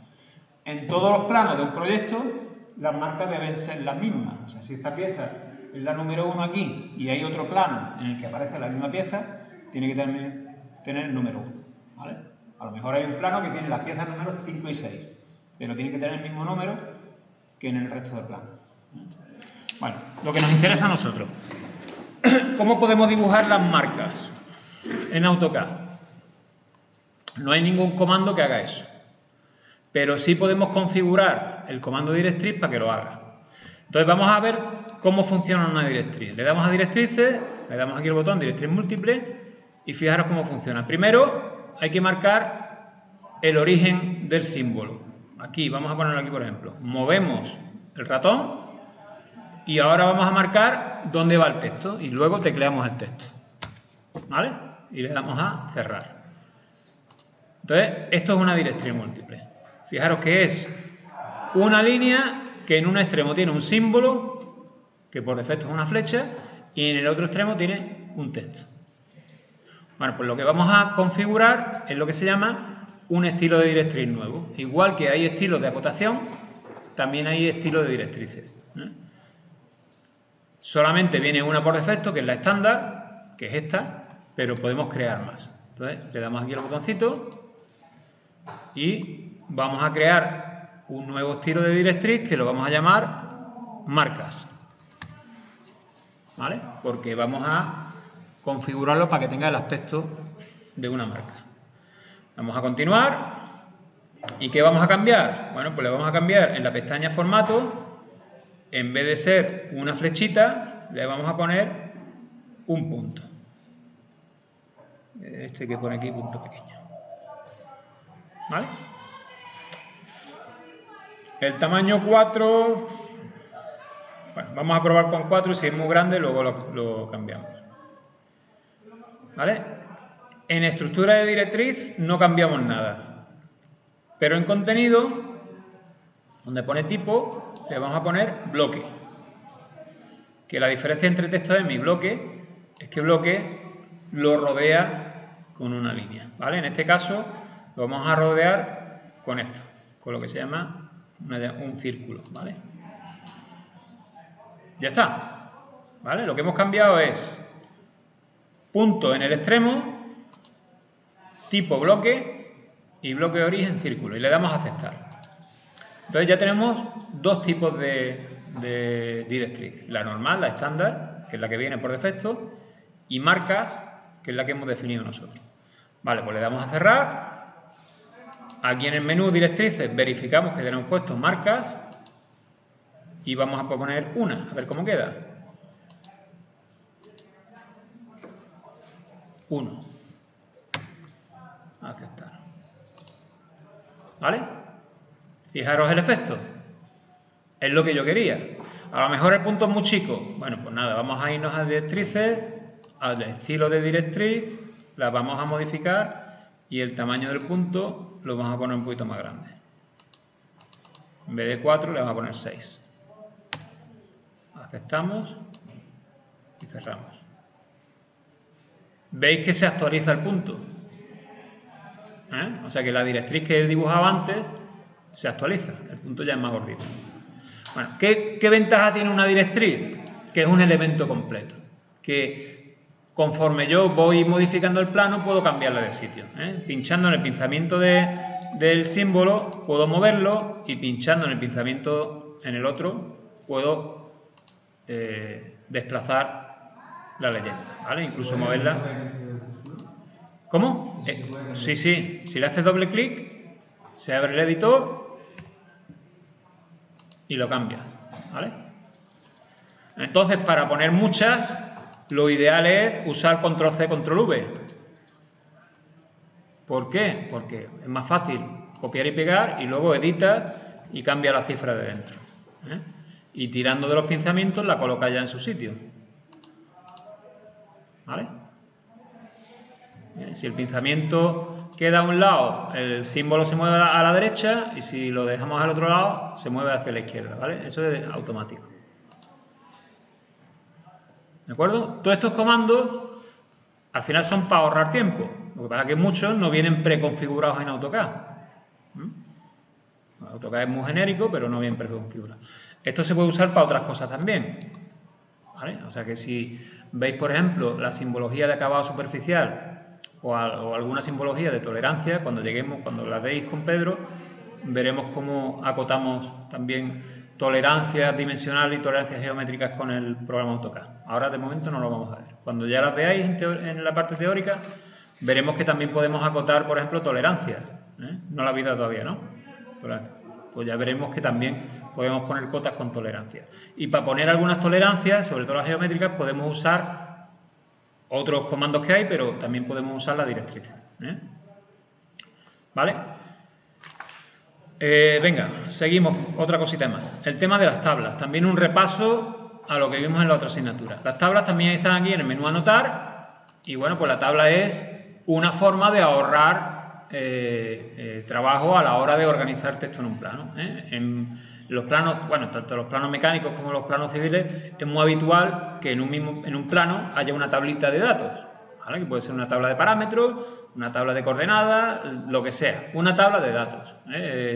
En todos los planos de un proyecto, las marcas deben ser las mismas. O sea, si esta pieza es la número 1 aquí y hay otro plano en el que aparece la misma pieza, tiene que tener el número 1, ¿vale? A lo mejor hay un plano que tiene las piezas números 5 y 6, pero tiene que tener el mismo número que en el resto del plano. Bueno, lo que nos interesa a nosotros. ¿Cómo podemos dibujar las marcas en AutoCAD? No hay ningún comando que haga eso, pero sí podemos configurar el comando directriz para que lo haga. Entonces vamos a ver cómo funciona una directriz. Le damos a directrices, le damos aquí el botón directriz múltiple y fijaros cómo funciona. Primero hay que marcar el origen del símbolo. Aquí, vamos a ponerlo aquí por ejemplo. Movemos el ratón y ahora vamos a marcar dónde va el texto y luego tecleamos el texto, ¿vale? Y le damos a cerrar. Entonces, esto es una directriz múltiple. Fijaros que es una línea que en un extremo tiene un símbolo, que por defecto es una flecha, y en el otro extremo tiene un texto. Bueno, pues lo que vamos a configurar es lo que se llama un estilo de directriz nuevo. Igual que hay estilos de acotación, también hay estilos de directrices. Solamente viene una por defecto, que es la estándar, que es esta, pero podemos crear más. Entonces, le damos aquí al botoncito y vamos a crear un nuevo estilo de directriz que lo vamos a llamar marcas. ¿Vale? Porque vamos a configurarlo para que tenga el aspecto de una marca. Vamos a continuar. ¿Y qué vamos a cambiar? Bueno, pues le vamos a cambiar en la pestaña formato, en vez de ser una flechita, le vamos a poner un punto. Este que pone aquí, punto pequeño. ¿Vale? El tamaño 4, bueno, vamos a probar con 4 y si es muy grande luego lo cambiamos. ¿Vale? En estructura de directriz no cambiamos nada, pero en contenido, donde pone tipo, le vamos a poner bloque. Que la diferencia entre texto y bloque es que bloque lo rodea con una línea, ¿vale? En este caso lo vamos a rodear con esto, con lo que se llama un círculo, ¿vale? Ya está, ¿vale? Lo que hemos cambiado es punto en el extremo, tipo bloque y bloque de origen círculo y le damos a aceptar. Entonces ya tenemos dos tipos de directriz, la normal, la estándar, que es la que viene por defecto, y marcas, que es la que hemos definido nosotros. Vale, pues le damos a cerrar. Aquí en el menú directrices verificamos que tenemos puesto marcas y vamos a poner una, a ver cómo queda. 1. Aceptar. ¿Vale? Fijaros el efecto. Es lo que yo quería. A lo mejor el punto es muy chico. Bueno, pues nada, vamos a irnos a directrices, al estilo de directriz, las vamos a modificar y el tamaño del punto lo vamos a poner un poquito más grande. En vez de 4 le vamos a poner 6. Aceptamos y cerramos. ¿Veis que se actualiza el punto? O sea que la directriz que he dibujado antes se actualiza. El punto ya es más gordito. Bueno, ¿qué ventaja tiene una directriz? Que es un elemento completo. Que conforme yo voy modificando el plano puedo cambiarle de sitio. Pinchando en el pinzamiento del símbolo puedo moverlo y pinchando en el pinzamiento en el otro puedo desplazar la leyenda, ¿vale? Incluso moverla. ¿Cómo? Sí. Si le haces doble clic, se abre el editor y lo cambias, ¿vale? Entonces, para poner muchas, lo ideal es usar control C, control V. ¿Por qué? Porque es más fácil copiar y pegar y luego editas y cambia la cifra de dentro. Y tirando de los pinzamientos la colocas ya en su sitio. ¿Vale? Si el pinzamiento queda a un lado, el símbolo se mueve a la derecha y si lo dejamos al otro lado, se mueve hacia la izquierda, ¿vale? Eso es automático. ¿De acuerdo? Todos estos comandos al final son para ahorrar tiempo. Lo que pasa es que muchos no vienen preconfigurados en AutoCAD. AutoCAD es muy genérico, pero no viene preconfigurado. Esto se puede usar para otras cosas también, ¿vale? O sea que si veis, por ejemplo, la simbología de acabado superficial o alguna simbología de tolerancia, cuando la veis con Pedro, veremos cómo acotamos también tolerancias dimensionales y tolerancias geométricas con el programa AutoCAD. Ahora de momento no lo vamos a ver. Cuando ya las veáis en la parte teórica, veremos que también podemos acotar, por ejemplo, tolerancias. No la vida todavía, ¿no? Pues ya veremos que también podemos poner cotas con tolerancias. Y para poner algunas tolerancias, sobre todo las geométricas, podemos usar otros comandos que hay, pero también podemos usar la directriz. ¿Vale? Venga, seguimos. Otra cosita más. El tema de las tablas. También un repaso a lo que vimos en la otra asignatura. Las tablas también están aquí en el menú anotar. Y bueno, pues la tabla es una forma de ahorrar trabajo a la hora de organizar texto en un plano. En los planos, bueno, tanto los planos mecánicos como los planos civiles, es muy habitual que en un plano haya una tablita de datos, ¿vale? Que puede ser una tabla de parámetros, una tabla de coordenadas, lo que sea, una tabla de datos,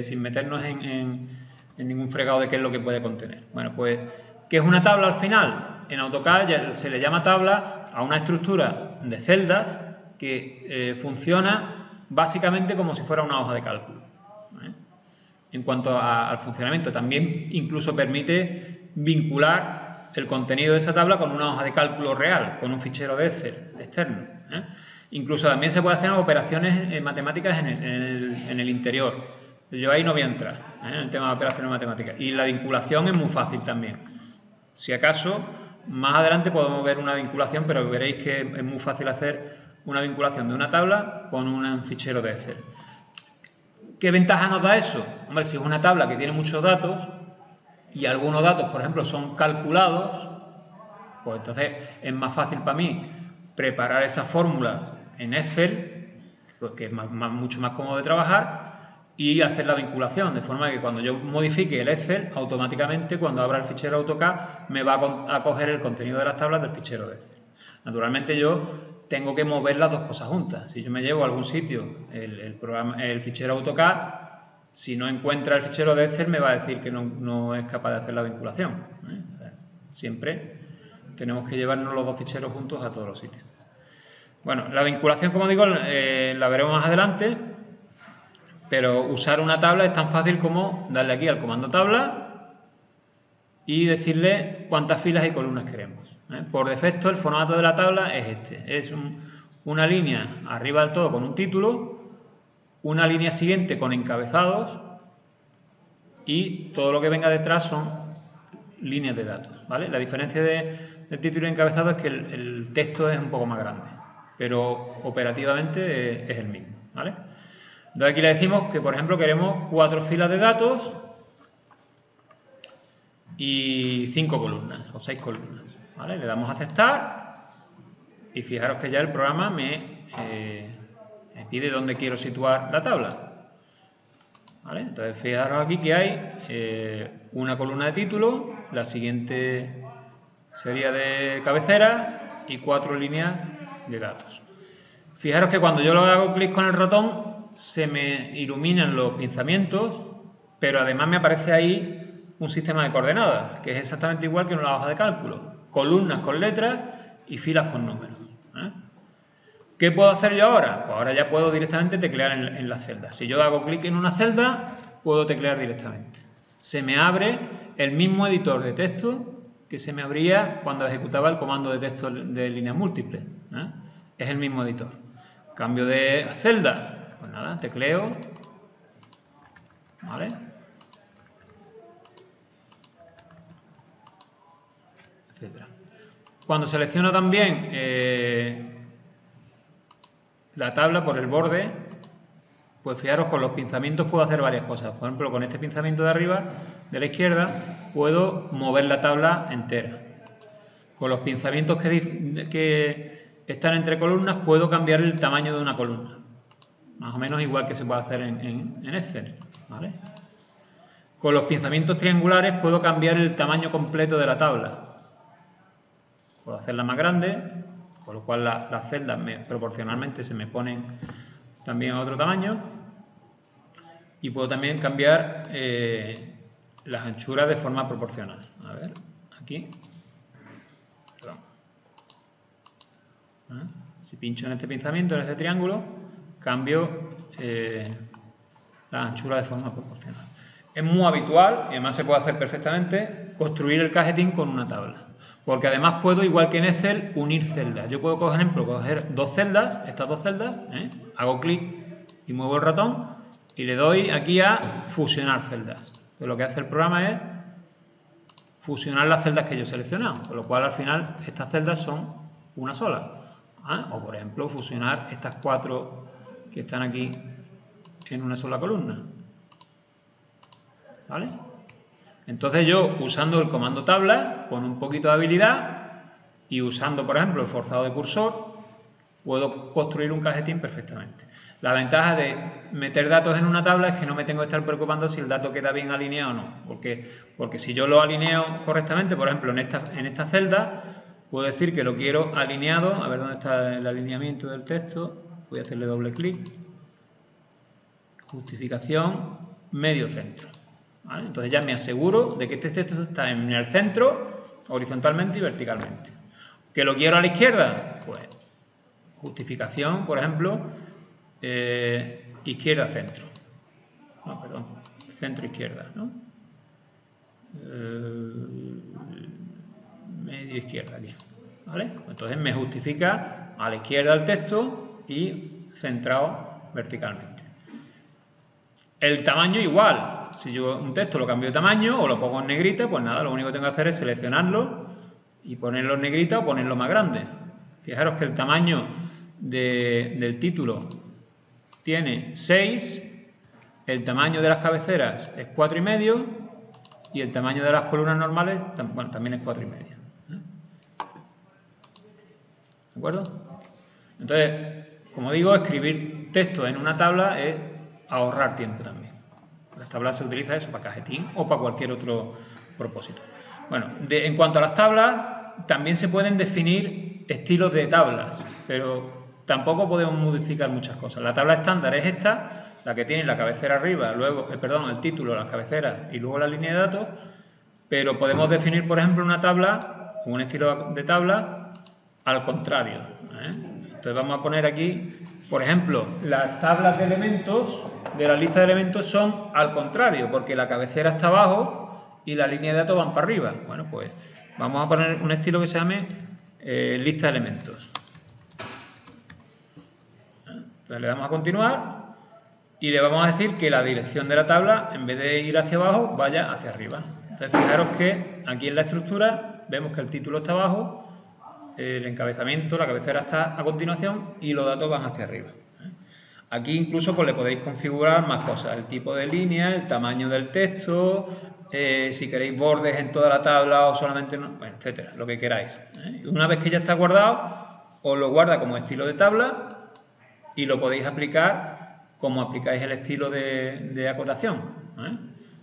sin meternos en ningún fregado de qué es lo que puede contener. Bueno, pues, ¿qué es una tabla al final? En AutoCAD se le llama tabla a una estructura de celdas que funciona básicamente como si fuera una hoja de cálculo. En cuanto al funcionamiento, también incluso permite vincular el contenido de esa tabla con una hoja de cálculo real, con un fichero de Excel externo. Incluso también se puede hacer operaciones matemáticas en el interior. Yo ahí no voy a entrar en el tema de operaciones matemáticas. Y la vinculación es muy fácil también. Si acaso, más adelante podemos ver una vinculación, pero veréis que es muy fácil hacer una vinculación de una tabla con un fichero de Excel. ¿Qué ventaja nos da eso? Hombre, si es una tabla que tiene muchos datos y algunos datos, por ejemplo, son calculados, pues entonces es más fácil para mí preparar esas fórmulas en Excel, que es mucho más cómodo de trabajar, y hacer la vinculación, de forma que cuando yo modifique el Excel, automáticamente cuando abra el fichero AutoCAD me va a coger el contenido de las tablas del fichero de Excel. Naturalmente yo tengo que mover las dos cosas juntas. Si yo me llevo a algún sitio el fichero AutoCAD, si no encuentra el fichero de Excel me va a decir que no es capaz de hacer la vinculación. Siempre tenemos que llevarnos los dos ficheros juntos a todos los sitios. Bueno, la vinculación, como digo, la veremos más adelante, pero usar una tabla es tan fácil como darle aquí al comando tabla y decirle cuántas filas y columnas queremos. Por defecto el formato de la tabla es este, es una línea arriba del todo con un título, una línea siguiente con encabezados y todo lo que venga detrás son líneas de datos, ¿vale? La diferencia del título y encabezado es que el texto es un poco más grande, pero operativamente es el mismo, ¿vale? Entonces aquí le decimos que, por ejemplo, queremos 4 filas de datos y 5 columnas o 6 columnas. ¿Vale? Le damos a aceptar y fijaros que ya el programa me pide dónde quiero situar la tabla. ¿Vale? Entonces fijaros aquí que hay una columna de título, la siguiente sería de cabecera y 4 líneas de datos. Fijaros que cuando yo lo hago clic con el ratón se me iluminan los pinzamientos, pero además me aparece ahí un sistema de coordenadas, que es exactamente igual que en una hoja de cálculo. Columnas con letras y filas con números. ¿Qué puedo hacer yo ahora? Pues ahora ya puedo directamente teclear en las celdas. Si yo hago clic en una celda, puedo teclear directamente. Se me abre el mismo editor de texto que se me abría cuando ejecutaba el comando de texto de líneas múltiples. Es el mismo editor. Cambio de celda. Pues nada, tecleo. ¿Vale? Etcétera. Cuando selecciono también la tabla por el borde, pues fijaros, con los pinzamientos puedo hacer varias cosas. Por ejemplo, con este pinzamiento de arriba, de la izquierda, puedo mover la tabla entera. Con los pinzamientos que están entre columnas, puedo cambiar el tamaño de una columna. Más o menos igual que se puede hacer en Excel, ¿vale? Con los pinzamientos triangulares puedo cambiar el tamaño completo de la tabla. Puedo hacerla más grande, con lo cual las celdas proporcionalmente se me ponen también a otro tamaño. Y puedo también cambiar las anchuras de forma proporcional. A ver, aquí. Perdón. Si pincho en este pinzamiento, en este triángulo, cambio la anchura de forma proporcional. Es muy habitual, y además se puede hacer perfectamente, construir el cajetín con una tabla. Porque además puedo, igual que en Excel, unir celdas. Yo puedo, por ejemplo, coger dos celdas, estas dos celdas, hago clic y muevo el ratón y le doy aquí a fusionar celdas. Entonces lo que hace el programa es fusionar las celdas que yo he seleccionado, con lo cual al final estas celdas son una sola. O por ejemplo, fusionar estas 4 que están aquí en una sola columna. ¿Vale? Entonces yo, usando el comando tabla, con un poquito de habilidad y usando, por ejemplo, el forzado de cursor, puedo construir un cajetín perfectamente. La ventaja de meter datos en una tabla es que no me tengo que estar preocupando si el dato queda bien alineado o no. Porque si yo lo alineo correctamente, por ejemplo, en esta celda, puedo decir que lo quiero alineado. A ver dónde está el alineamiento del texto. Voy a hacerle doble clic. Justificación, medio centro. ¿Vale? Entonces ya me aseguro de que este texto está en el centro, horizontalmente y verticalmente. ¿Que lo quiero a la izquierda? Pues justificación, por ejemplo, izquierda-centro. No, perdón, centro-izquierda, ¿no? Medio-izquierda aquí. ¿Vale? Entonces me justifica a la izquierda el texto y centrado verticalmente. El tamaño igual. Si yo un texto lo cambio de tamaño o lo pongo en negrita, pues nada, lo único que tengo que hacer es seleccionarlo y ponerlo en negrita o ponerlo más grande. Fijaros que el tamaño del título tiene 6, el tamaño de las cabeceras es 4,5 y el tamaño de las columnas normales también es 4,5. ¿De acuerdo? Entonces, como digo, escribir texto en una tabla es ahorrar tiempo también. Las tablas se utiliza eso para cajetín o para cualquier otro propósito. Bueno, en cuanto a las tablas, también se pueden definir estilos de tablas, pero tampoco podemos modificar muchas cosas. La tabla estándar es esta, la que tiene la cabecera arriba, luego, el título, las cabeceras y luego la línea de datos, pero podemos definir, por ejemplo, una tabla, un estilo de tabla al contrario. Entonces vamos a poner aquí, por ejemplo, las tablas de elementos de la lista de elementos son al contrario, porque la cabecera está abajo y la línea de datos van para arriba. Bueno, pues vamos a poner un estilo que se llame lista de elementos. Entonces le damos a continuar y le vamos a decir que la dirección de la tabla, en vez de ir hacia abajo, vaya hacia arriba. Entonces fijaros que aquí en la estructura vemos que el título está abajo, el encabezamiento, la cabecera está a continuación y los datos van hacia arriba. Aquí incluso pues le podéis configurar más cosas, el tipo de línea, el tamaño del texto, si queréis bordes en toda la tabla o solamente, bueno, etcétera, lo que queráis. Una vez que ya está guardado, os lo guarda como estilo de tabla y lo podéis aplicar como aplicáis el estilo de acotación.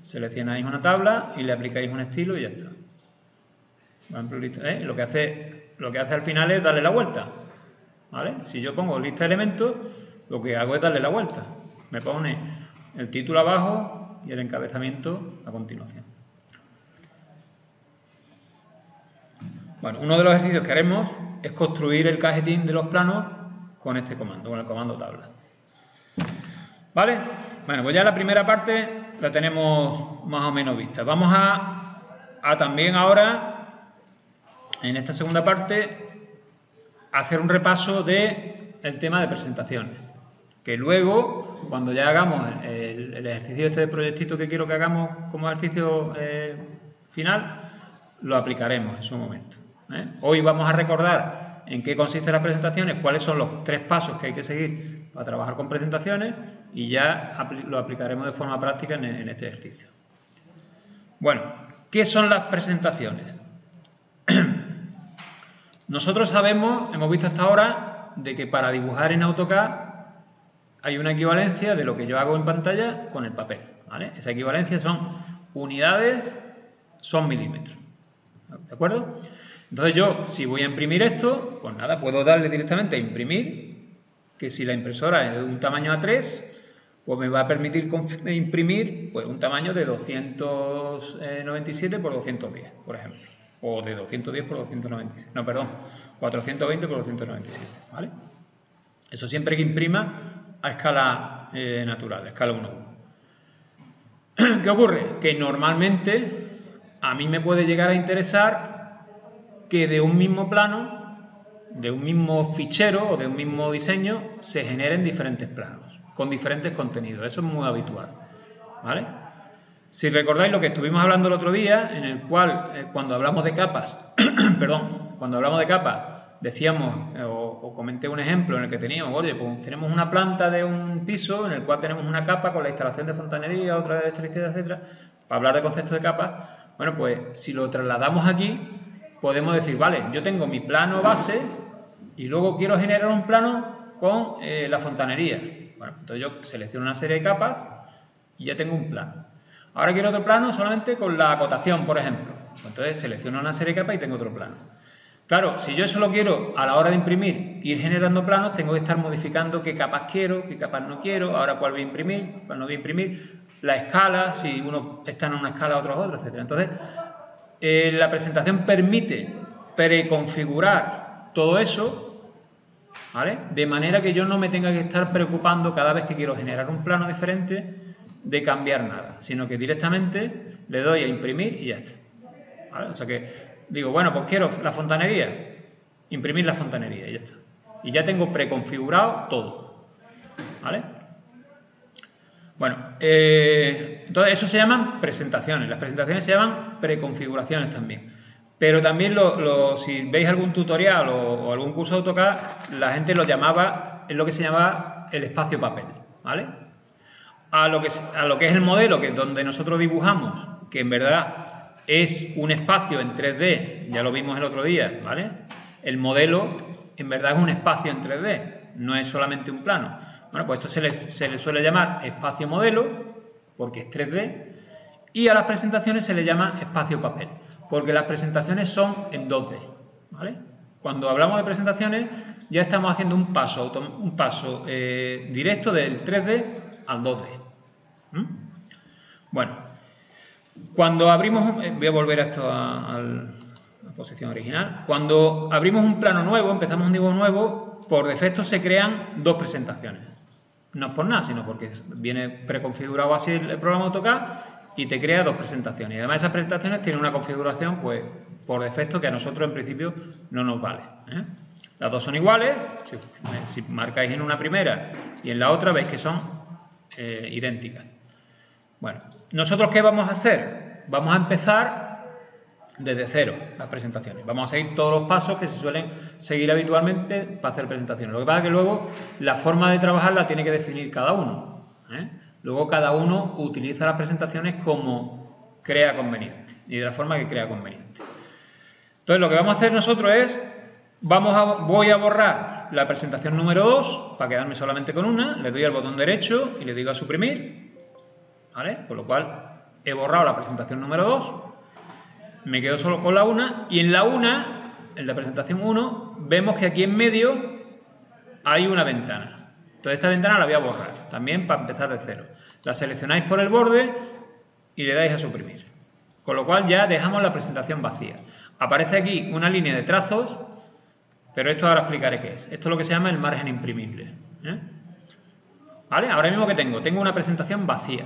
Seleccionáis una tabla y le aplicáis un estilo y ya está. Por ejemplo, lo que hace al final es darle la vuelta. ¿Vale? Si yo pongo lista de elementos, lo que hago es darle la vuelta. Me pone el título abajo y el encabezamiento a continuación. Bueno, uno de los ejercicios que haremos es construir el cajetín de los planos con este comando, con el comando tabla. ¿Vale? Bueno, pues ya la primera parte la tenemos más o menos vista. Vamos a también ahora, en esta segunda parte, hacer un repaso del tema de presentaciones. Que luego, cuando ya hagamos el ejercicio este de proyectito que quiero que hagamos como ejercicio final, lo aplicaremos en su momento. Hoy vamos a recordar en qué consisten las presentaciones, cuáles son los 3 pasos que hay que seguir para trabajar con presentaciones y ya lo aplicaremos de forma práctica en este ejercicio. Bueno, ¿qué son las presentaciones? Nosotros sabemos, hemos visto hasta ahora, de que para dibujar en AutoCAD hay una equivalencia de lo que yo hago en pantalla con el papel, ¿vale? Esa equivalencia son unidades, son milímetros, ¿de acuerdo? Entonces yo, si voy a imprimir esto, pues nada, puedo darle directamente a imprimir, que si la impresora es de un tamaño A3, pues me va a permitir imprimir pues, un tamaño de 297 por 210, por ejemplo. O de 210 por 296, no, perdón, 420 por 297, ¿vale? Eso siempre que imprima a escala natural, a escala 1:1. ¿Qué ocurre? Que normalmente a mí me puede llegar a interesar que de un mismo plano, de un mismo fichero o de un mismo diseño, se generen diferentes planos, con diferentes contenidos. Eso es muy habitual, ¿vale? Si recordáis lo que estuvimos hablando el otro día, en el cual, cuando hablamos de capas, perdón, cuando hablamos de capas, decíamos, o comenté un ejemplo en el que teníamos, oye, pues tenemos una planta de un piso en el cual tenemos una capa con la instalación de fontanería, otra de electricidad, etcétera, para hablar de conceptos de capas. Bueno, pues si lo trasladamos aquí, podemos decir, vale, yo tengo mi plano base, Y luego quiero generar un plano con la fontanería. Bueno, entonces yo selecciono una serie de capas y ya tengo un plano. Ahora quiero otro plano solamente con la acotación, por ejemplo. Entonces selecciono una serie de capas y tengo otro plano. Claro, si yo solo quiero, a la hora de imprimir, ir generando planos, tengo que estar modificando qué capas quiero, qué capas no quiero, ahora cuál voy a imprimir, cuál no voy a imprimir, la escala, si uno está en una escala, otro es otra, etc. Entonces, la presentación permite preconfigurar todo eso, ¿vale? De manera que yo no me tenga que estar preocupando cada vez que quiero generar un plano diferente de cambiar nada, sino que directamente le doy a imprimir y ya está, ¿vale? O sea que digo, bueno, pues quiero la fontanería, imprimir la fontanería y ya está. Y ya tengo preconfigurado todo, ¿vale? Bueno, entonces eso se llaman presentaciones. Las presentaciones se llaman preconfiguraciones también. Pero también si veis algún tutorial o algún curso de AutoCAD, la gente lo llamaba, es lo que se llamaba el espacio papel, ¿vale? A lo que es el modelo, que es donde nosotros dibujamos, que en verdad es un espacio en 3D, ya lo vimos el otro día, ¿vale? El modelo en verdad es un espacio en 3D, no es solamente un plano. Bueno, pues esto se le suele llamar espacio modelo, porque es 3D, y a las presentaciones se le llama espacio papel, porque las presentaciones son en 2D, ¿vale? Cuando hablamos de presentaciones ya estamos haciendo un paso directo del 3D al 2D. Bueno, cuando abrimos, voy a volver a esto a la posición original. Cuando abrimos un plano nuevo, empezamos un dibujo nuevo, por defecto se crean dos presentaciones. No es por nada, sino porque viene preconfigurado así el programa AutoCAD y te crea dos presentaciones. Y además esas presentaciones tienen una configuración, pues, por defecto que a nosotros en principio no nos vale, ¿eh? Las dos son iguales. Si marcáis en una primera y en la otra, veis que son idénticas. Bueno, ¿nosotros qué vamos a hacer? Vamos a empezar desde cero las presentaciones. Vamos a seguir todos los pasos que se suelen seguir habitualmente para hacer presentaciones. Lo que pasa es que luego la forma de trabajar la tiene que definir cada uno, ¿eh? Luego cada uno utiliza las presentaciones como crea conveniente y de la forma que crea conveniente. Entonces lo que vamos a hacer nosotros es, voy a borrar la presentación número 2 para quedarme solamente con una, le doy al botón derecho y le digo a suprimir, ¿vale? Con lo cual he borrado la presentación número 2, me quedo solo con la 1 y en la 1, en la presentación 1, vemos que aquí en medio hay una ventana. Entonces esta ventana la voy a borrar, también para empezar de cero. La seleccionáis por el borde y le dais a suprimir. Con lo cual ya dejamos la presentación vacía. Aparece aquí una línea de trazos, pero esto ahora explicaré qué es. Esto es lo que se llama el margen imprimible, ¿eh? ¿Vale? Ahora mismo que tengo una presentación vacía.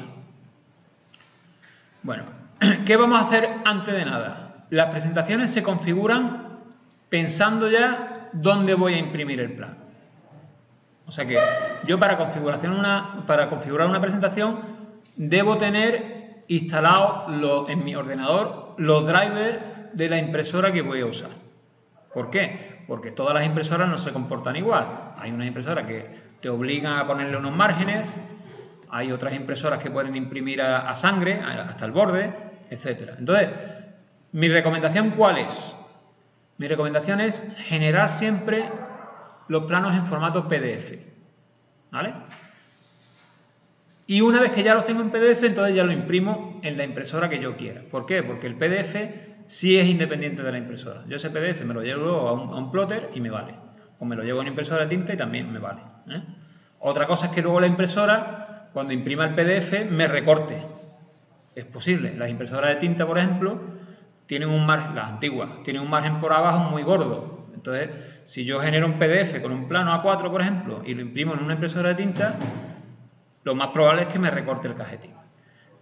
Bueno, ¿qué vamos a hacer antes de nada? Las presentaciones se configuran pensando ya dónde voy a imprimir el plano. O sea que yo para configurar una presentación debo tener instalados en mi ordenador los drivers de la impresora que voy a usar. ¿Por qué? Porque todas las impresoras no se comportan igual. Hay unas impresoras que te obligan a ponerle unos márgenes, hay otras impresoras que pueden imprimir a sangre, hasta el borde, etc. Entonces, ¿mi recomendación cuál es? Mi recomendación es generar siempre los planos en formato PDF, ¿vale? Y una vez que ya los tengo en PDF, entonces ya lo imprimo en la impresora que yo quiera. ¿Por qué? Porque el PDF sí es independiente de la impresora. Yo ese PDF me lo llevo a un plotter y me vale. O me lo llevo a una impresora de tinta y también me vale, ¿eh? Otra cosa es que luego la impresora, cuando imprima el PDF, me recorte. Es posible. Las impresoras de tinta, por ejemplo, tienen un margen, las antiguas, tienen un margen por abajo muy gordo. Entonces, si yo genero un PDF con un plano A4, por ejemplo, y lo imprimo en una impresora de tinta, lo más probable es que me recorte el cajetín.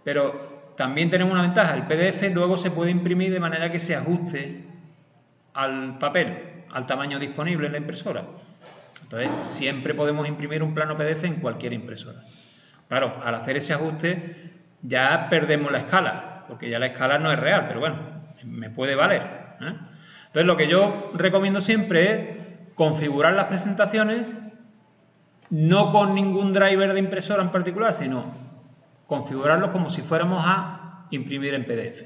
Pero también tenemos una ventaja, el PDF luego se puede imprimir de manera que se ajuste al papel, al tamaño disponible en la impresora. Entonces, siempre podemos imprimir un plano PDF en cualquier impresora. Claro, al hacer ese ajuste ya perdemos la escala, porque ya la escala no es real, pero bueno, me puede valer, ¿eh? Entonces, lo que yo recomiendo siempre es configurar las presentaciones no con ningún driver de impresora en particular, sino configurarlo como si fuéramos a imprimir en PDF.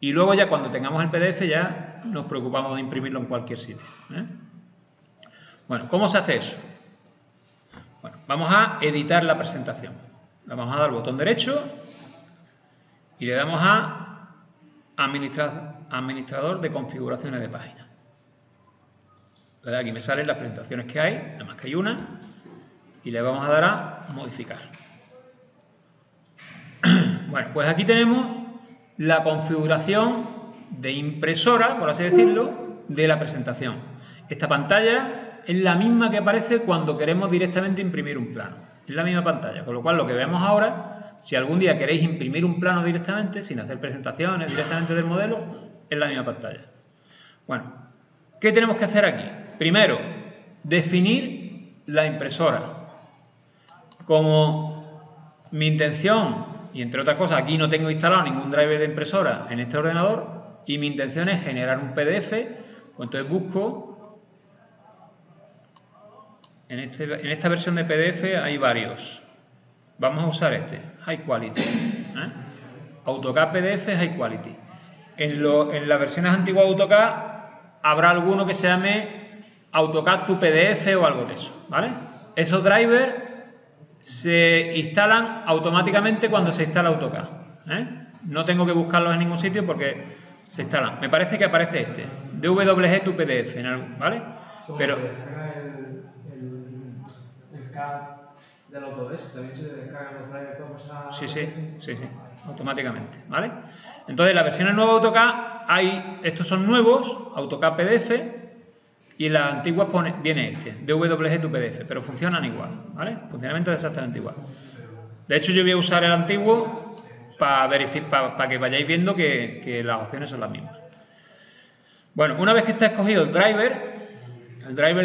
Y luego ya cuando tengamos el PDF ya nos preocupamos de imprimirlo en cualquier sitio, ¿eh? Bueno, ¿cómo se hace eso? Bueno, vamos a editar la presentación. Vamos a dar al botón derecho y le damos a administrador de configuraciones de página. Entonces aquí me salen las presentaciones que hay, nada más que hay una, y le vamos a dar a modificar. Bueno, pues aquí tenemos la configuración de impresora, por así decirlo, de la presentación. Esta pantalla es la misma que aparece cuando queremos directamente imprimir un plano. Es la misma pantalla, con lo cual lo que vemos ahora, si algún día queréis imprimir un plano directamente, sin hacer presentaciones directamente del modelo, es la misma pantalla. Bueno, ¿qué tenemos que hacer aquí? Primero, definir la impresora. Como mi intención, y entre otras cosas, aquí no tengo instalado ningún driver de impresora en este ordenador, y mi intención es generar un PDF, pues entonces busco, en esta versión de PDF hay varios. Vamos a usar este, High Quality. AutoCAD PDF High Quality. En las versiones antiguas de AutoCAD habrá alguno que se llame AutoCAD to PDF o algo de eso, ¿vale? Esos drivers se instalan automáticamente cuando se instala AutoCAD. No tengo que buscarlos en ningún sitio porque se instalan. Me parece que aparece este, DWG to PDF, ¿vale? Pero el CAD del Autodesk también se descargan los drivers todos a... Sí, automáticamente, ¿vale? Entonces, las versiones nuevas de AutoCAD estos son nuevos, AutoCAD PDF, y en las antiguas viene este, DWG to PDF, pero funcionan igual, ¿vale? Funcionamiento es exactamente igual. De hecho, yo voy a usar el antiguo para que vayáis viendo que las opciones son las mismas. Bueno, una vez que está escogido el driver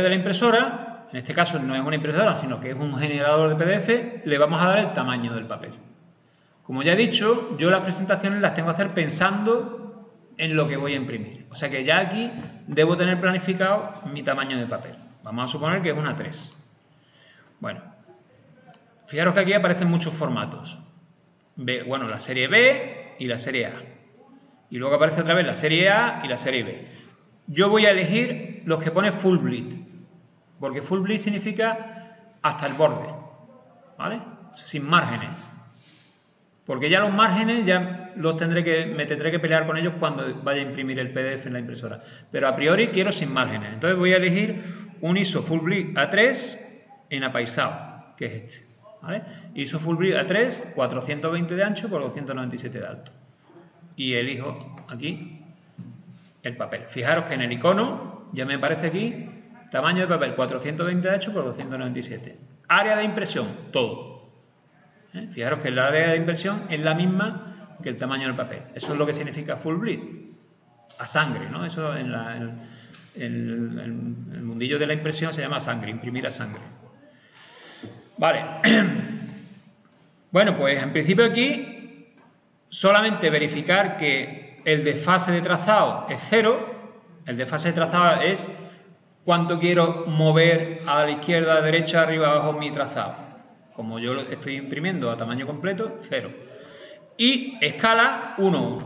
de la impresora, en este caso no es una impresora, sino que es un generador de PDF, le vamos a dar el tamaño del papel. Como ya he dicho, yo las presentaciones las tengo que hacer pensando en lo que voy a imprimir. O sea que ya aquí debo tener planificado mi tamaño de papel. Vamos a suponer que es una 3. Bueno, fijaros que aquí aparecen muchos formatos. Bueno, la serie B y la serie A. Y luego aparece otra vez la serie A y la serie B. Yo voy a elegir los que pone full bleed, porque full bleed significa hasta el borde, ¿vale? Sin márgenes. Porque ya los márgenes ya me tendré que pelear con ellos cuando vaya a imprimir el PDF en la impresora. Pero a priori quiero sin márgenes. Entonces voy a elegir un ISO Full Bleed A3 en apaisado, que es este, ¿vale? ISO Full Bleed A3, 420 de ancho por 297 de alto. Y elijo aquí el papel. Fijaros que en el icono ya me aparece aquí tamaño de papel 420 de ancho por 297. Área de impresión, todo. Fijaros que el área de impresión es la misma que el tamaño del papel. Eso es lo que significa full bleed. A sangre, ¿no? Eso en el mundillo de la impresión se llama sangre, imprimir a sangre. Vale. Bueno, pues en principio aquí solamente verificar que el desfase de trazado es 0. El desfase de trazado es cuánto quiero mover a la izquierda, a la derecha, arriba, abajo mi trazado. Como yo lo estoy imprimiendo a tamaño completo, 0. Y escala 1:1.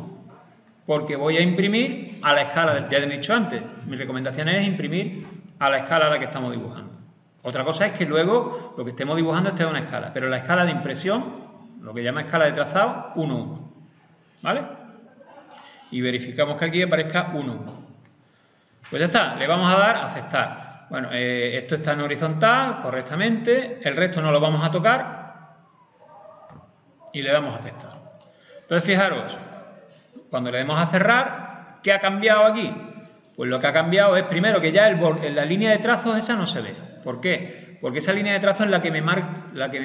Porque voy a imprimir a la escala, ya he dicho antes, mi recomendación es imprimir a la escala a la que estamos dibujando. Otra cosa es que luego lo que estemos dibujando esté en una escala, pero la escala de impresión, lo que llama escala de trazado, 1:1. ¿Vale? Y verificamos que aquí aparezca 1:1. Pues ya está, le vamos a dar a aceptar. Bueno, esto está en horizontal correctamente, el resto no lo vamos a tocar y le damos a aceptar. Entonces, fijaros, cuando le demos a cerrar, ¿qué ha cambiado aquí? Pues lo que ha cambiado es, primero, que ya la línea de trazos esa no se ve. ¿Por qué? Porque esa línea de trazos es la que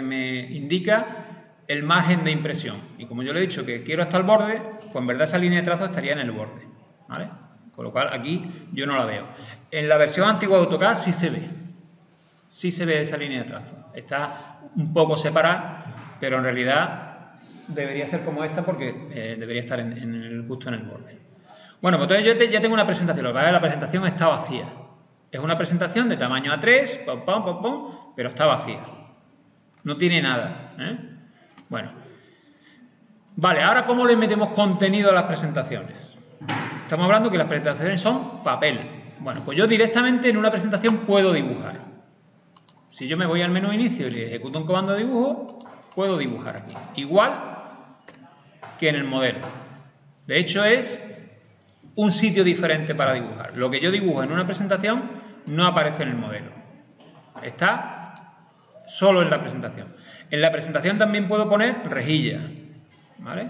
me indica el margen de impresión. Y como yo le he dicho que quiero hasta el borde, pues en verdad esa línea de trazos estaría en el borde, ¿vale? Con lo cual aquí yo no la veo. En la versión antigua de AutoCAD sí se ve. Sí se ve esa línea de trazo. Está un poco separada, pero en realidad debería ser como esta porque debería estar justo en el borde. Bueno, pues entonces yo ya tengo una presentación. Lo que pasa es que la presentación está vacía. Es una presentación de tamaño A3, pero está vacía. No tiene nada. Bueno. Vale, ahora ¿cómo le metemos contenido a las presentaciones? Estamos hablando que las presentaciones son papel. Bueno, pues yo directamente en una presentación puedo dibujar. Si yo me voy al menú inicio y le ejecuto un comando de dibujo, puedo dibujar aquí. Igual que en el modelo. De hecho, es un sitio diferente para dibujar. Lo que yo dibujo en una presentación no aparece en el modelo. Está solo en la presentación. En la presentación también puedo poner rejilla, ¿vale?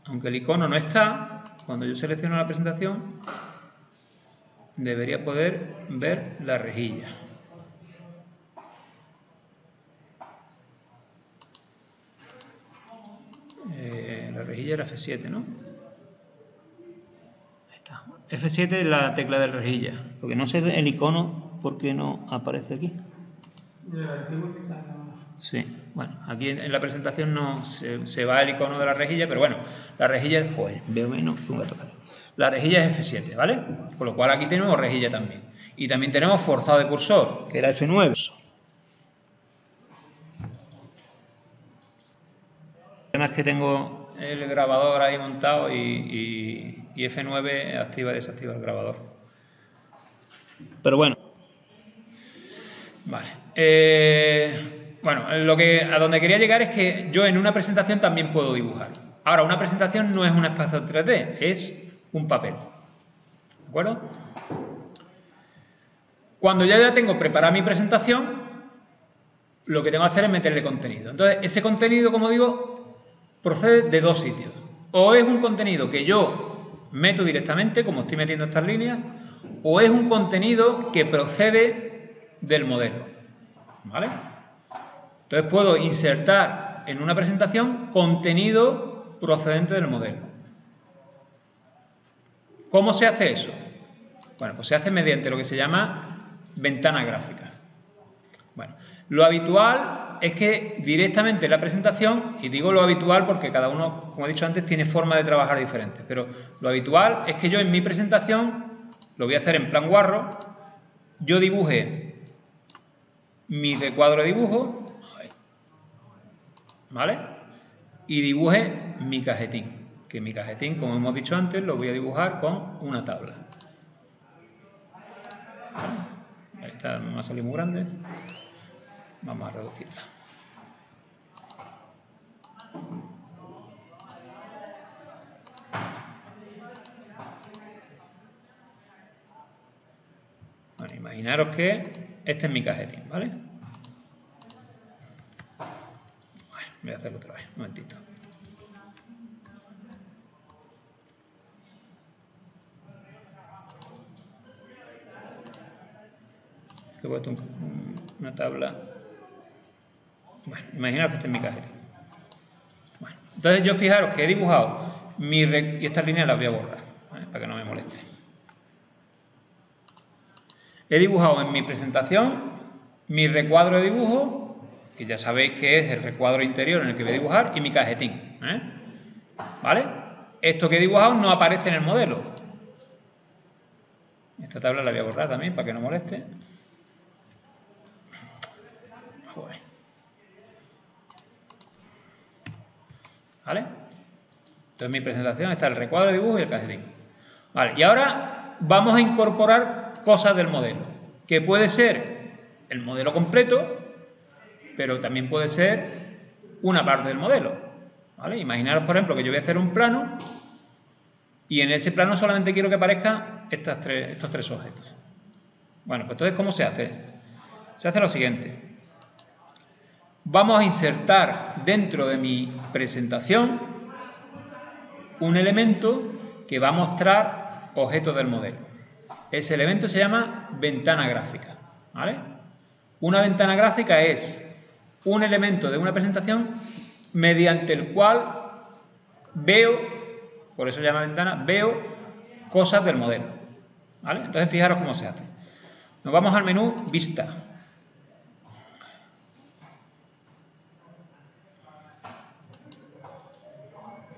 Aunque el icono no está, cuando yo selecciono la presentación, debería poder ver la rejilla. La rejilla era F7, ¿no? Ahí está. F7 es la tecla de rejilla. Lo que no sé el icono, ¿por qué no aparece aquí? Sí, bueno, aquí en la presentación no se va el icono de la rejilla, pero bueno, la rejilla, joder, veo menos que un gato calvo. La rejilla es F7, ¿vale? Con lo cual aquí tenemos rejilla también. Y también tenemos forzado de cursor, que era F9. El problema es que tengo el grabador ahí montado y F9 activa y desactiva el grabador. Pero bueno. Vale. Bueno, a donde quería llegar es que yo en una presentación también puedo dibujar. Ahora, una presentación no es un espacio 3D, es un papel. ¿De acuerdo? Cuando ya tengo preparada mi presentación, lo que tengo que hacer es meterle contenido. Entonces, ese contenido, como digo, procede de dos sitios. O es un contenido que yo meto directamente, como estoy metiendo estas líneas, o es un contenido que procede del modelo. ¿Vale? Entonces puedo insertar en una presentación contenido procedente del modelo. ¿Cómo se hace eso? Bueno, pues se hace mediante lo que se llama ventana gráfica. Bueno, lo habitual es que directamente en la presentación, y digo lo habitual porque cada uno, como he dicho antes, tiene forma de trabajar diferente, pero lo habitual es que yo en mi presentación, lo voy a hacer en plan guarro, yo dibuje mi recuadro de dibujo, ¿vale? Y dibuje mi cajetín, que mi cajetín, como hemos dicho antes, lo voy a dibujar con una tabla. ¿Vale? Ahí está, me ha salido muy grande. Vamos a reducirla. Bueno, imaginaros que este es mi cajetín, ¿vale? Voy a hacerlo otra vez, un momentito. He puesto una tabla. Bueno, imaginaros que este es mi cajetín. Bueno, entonces yo fijaros que he dibujado y estas líneas las voy a borrar, ¿vale? Para que no me moleste. He dibujado en mi presentación mi recuadro de dibujo, que ya sabéis que es el recuadro interior en el que voy a dibujar, y mi cajetín. ¿Vale? Esto que he dibujado no aparece en el modelo. Esta tabla la voy a borrar también para que no moleste. Joder. ¿Vale? Entonces en mi presentación está el recuadro de dibujo y el cajetín. Vale, y ahora vamos a incorporar cosas del modelo, que puede ser el modelo completo, pero también puede ser una parte del modelo. ¿Vale? Imaginaros, por ejemplo, que yo voy a hacer un plano y en ese plano solamente quiero que aparezcan estos tres objetos. Bueno, pues entonces, ¿cómo se hace? Se hace lo siguiente. Vamos a insertar dentro de mi presentación un elemento que va a mostrar objetos del modelo. Ese elemento se llama ventana gráfica. ¿Vale? Una ventana gráfica es un elemento de una presentación mediante el cual veo, por eso se llama ventana, veo cosas del modelo. ¿Vale? Entonces fijaros cómo se hace. Nos vamos al menú Vista.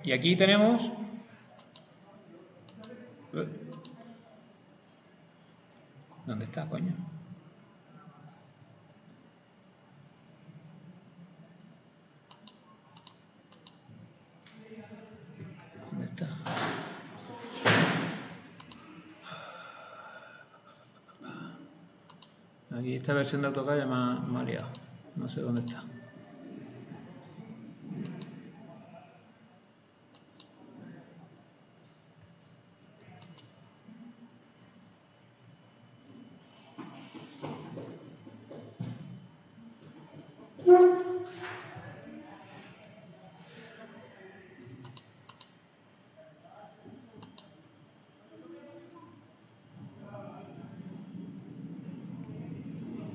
Y aquí tenemos... ¿Dónde está, coño? ¿Dónde está? Aquí esta versión de AutoCAD ya me ha liado. No sé dónde está.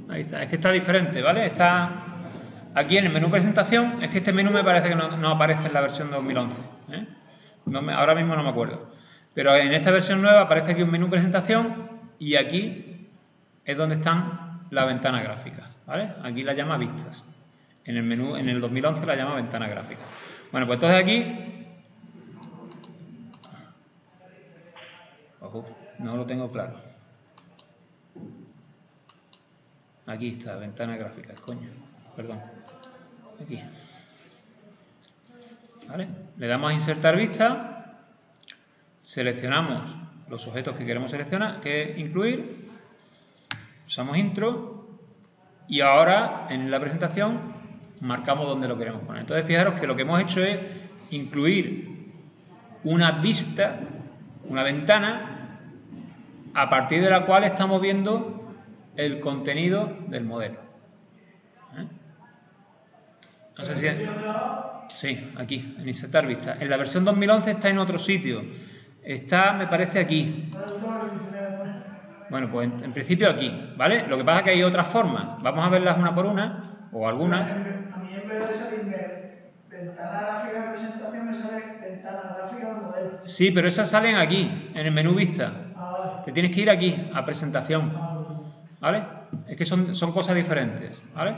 Ahí está, es que está diferente, ¿vale? Está aquí en el menú presentación, es que este menú me parece que no aparece en la versión 2011, ¿eh? Ahora mismo no me acuerdo. Pero en esta versión nueva aparece aquí un menú presentación y aquí es donde están las ventanas gráficas, ¿vale? Aquí la llama vistas. En el menú, en el 2011 la llama ventana gráfica. Bueno, pues entonces aquí... Ojo, no lo tengo claro. Aquí está, ventana gráfica, coño, perdón. Aquí. ¿Vale? Le damos a insertar vista, seleccionamos los objetos que queremos seleccionar, que incluir, usamos intro y ahora en la presentación marcamos dónde lo queremos poner. Entonces fijaros que lo que hemos hecho es incluir una vista, una ventana, a partir de la cual estamos viendo el contenido del modelo. No sé si... Sí, aquí, en insertar vista. En la versión 2011 está en otro sitio. Está, me parece, aquí. Bueno, pues en principio aquí, ¿vale? Lo que pasa es que hay otras formas. Vamos a verlas una por una, o algunas. A mí en vez de salirme ventana gráfica de presentación, me sale ventana gráfica de modelo. Sí, pero esas salen aquí, en el menú vista. Te tienes que ir aquí, a presentación. ¿Vale? Es que son cosas diferentes, ¿vale?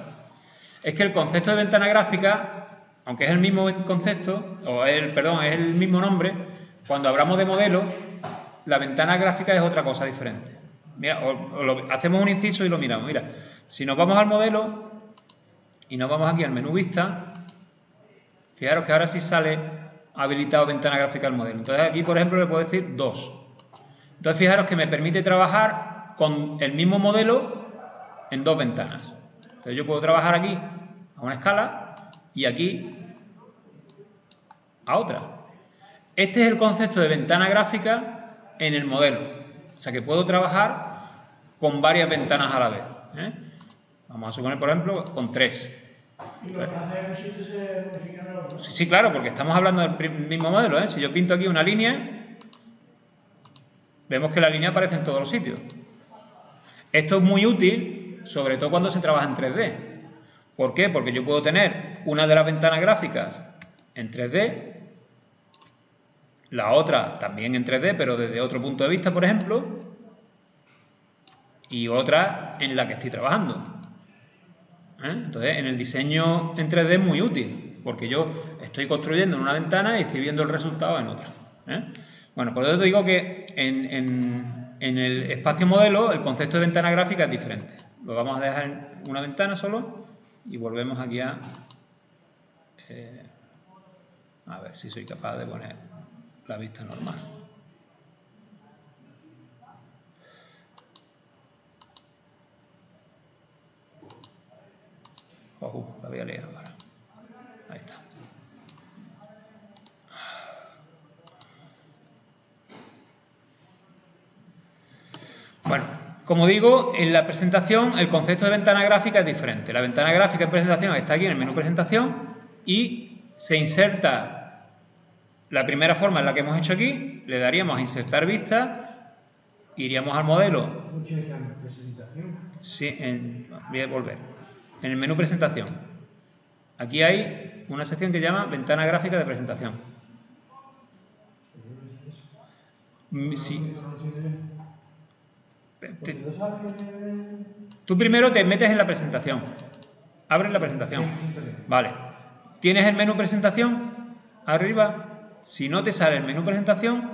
Es que el concepto de ventana gráfica, aunque es el mismo concepto, perdón, es el mismo nombre, cuando hablamos de modelo, la ventana gráfica es otra cosa diferente. Mira, hacemos un inciso y lo miramos. Mira, si nos vamos al modelo y nos vamos aquí al menú vista, fijaros que ahora sí sale habilitado ventana gráfica al modelo. Entonces aquí, por ejemplo, le puedo decir 2. Entonces fijaros que me permite trabajar con el mismo modelo en dos ventanas. Entonces yo puedo trabajar aquí a una escala y aquí a otra. Este es el concepto de ventana gráfica en el modelo. O sea que puedo trabajar con varias ventanas a la vez, ¿eh? Vamos a suponer, por ejemplo, con 3. Y lo que hace en un sitio se modifica en el otro. Sí, claro, porque estamos hablando del mismo modelo, ¿eh? Si yo pinto aquí una línea, vemos que la línea aparece en todos los sitios. Esto es muy útil, sobre todo cuando se trabaja en 3D. ¿Por qué? Porque yo puedo tener una de las ventanas gráficas en 3D, la otra también en 3D, pero desde otro punto de vista, por ejemplo, y otra en la que estoy trabajando. Entonces, en el diseño en 3D es muy útil, porque yo estoy construyendo en una ventana y estoy viendo el resultado en otra. Bueno, por eso te digo que en el espacio modelo el concepto de ventana gráfica es diferente. Lo vamos a dejar en una ventana solo y volvemos aquí a ver si soy capaz de poner la vista normal. Ojo, la voy a leer ahora. Ahí está. Bueno, como digo, en la presentación el concepto de ventana gráfica es diferente. La ventana gráfica en presentación está aquí en el menú presentación y se inserta la primera forma en la que hemos hecho aquí, le daríamos a insertar vista, iríamos al modelo. ¿Presentación? Sí, voy a volver. En el menú presentación. Aquí hay una sección que se llama ventana gráfica de presentación. Sí. Tú primero te metes en la presentación. Abres la presentación. Vale. ¿Tienes el menú presentación? Arriba. Si no te sale el menú presentación,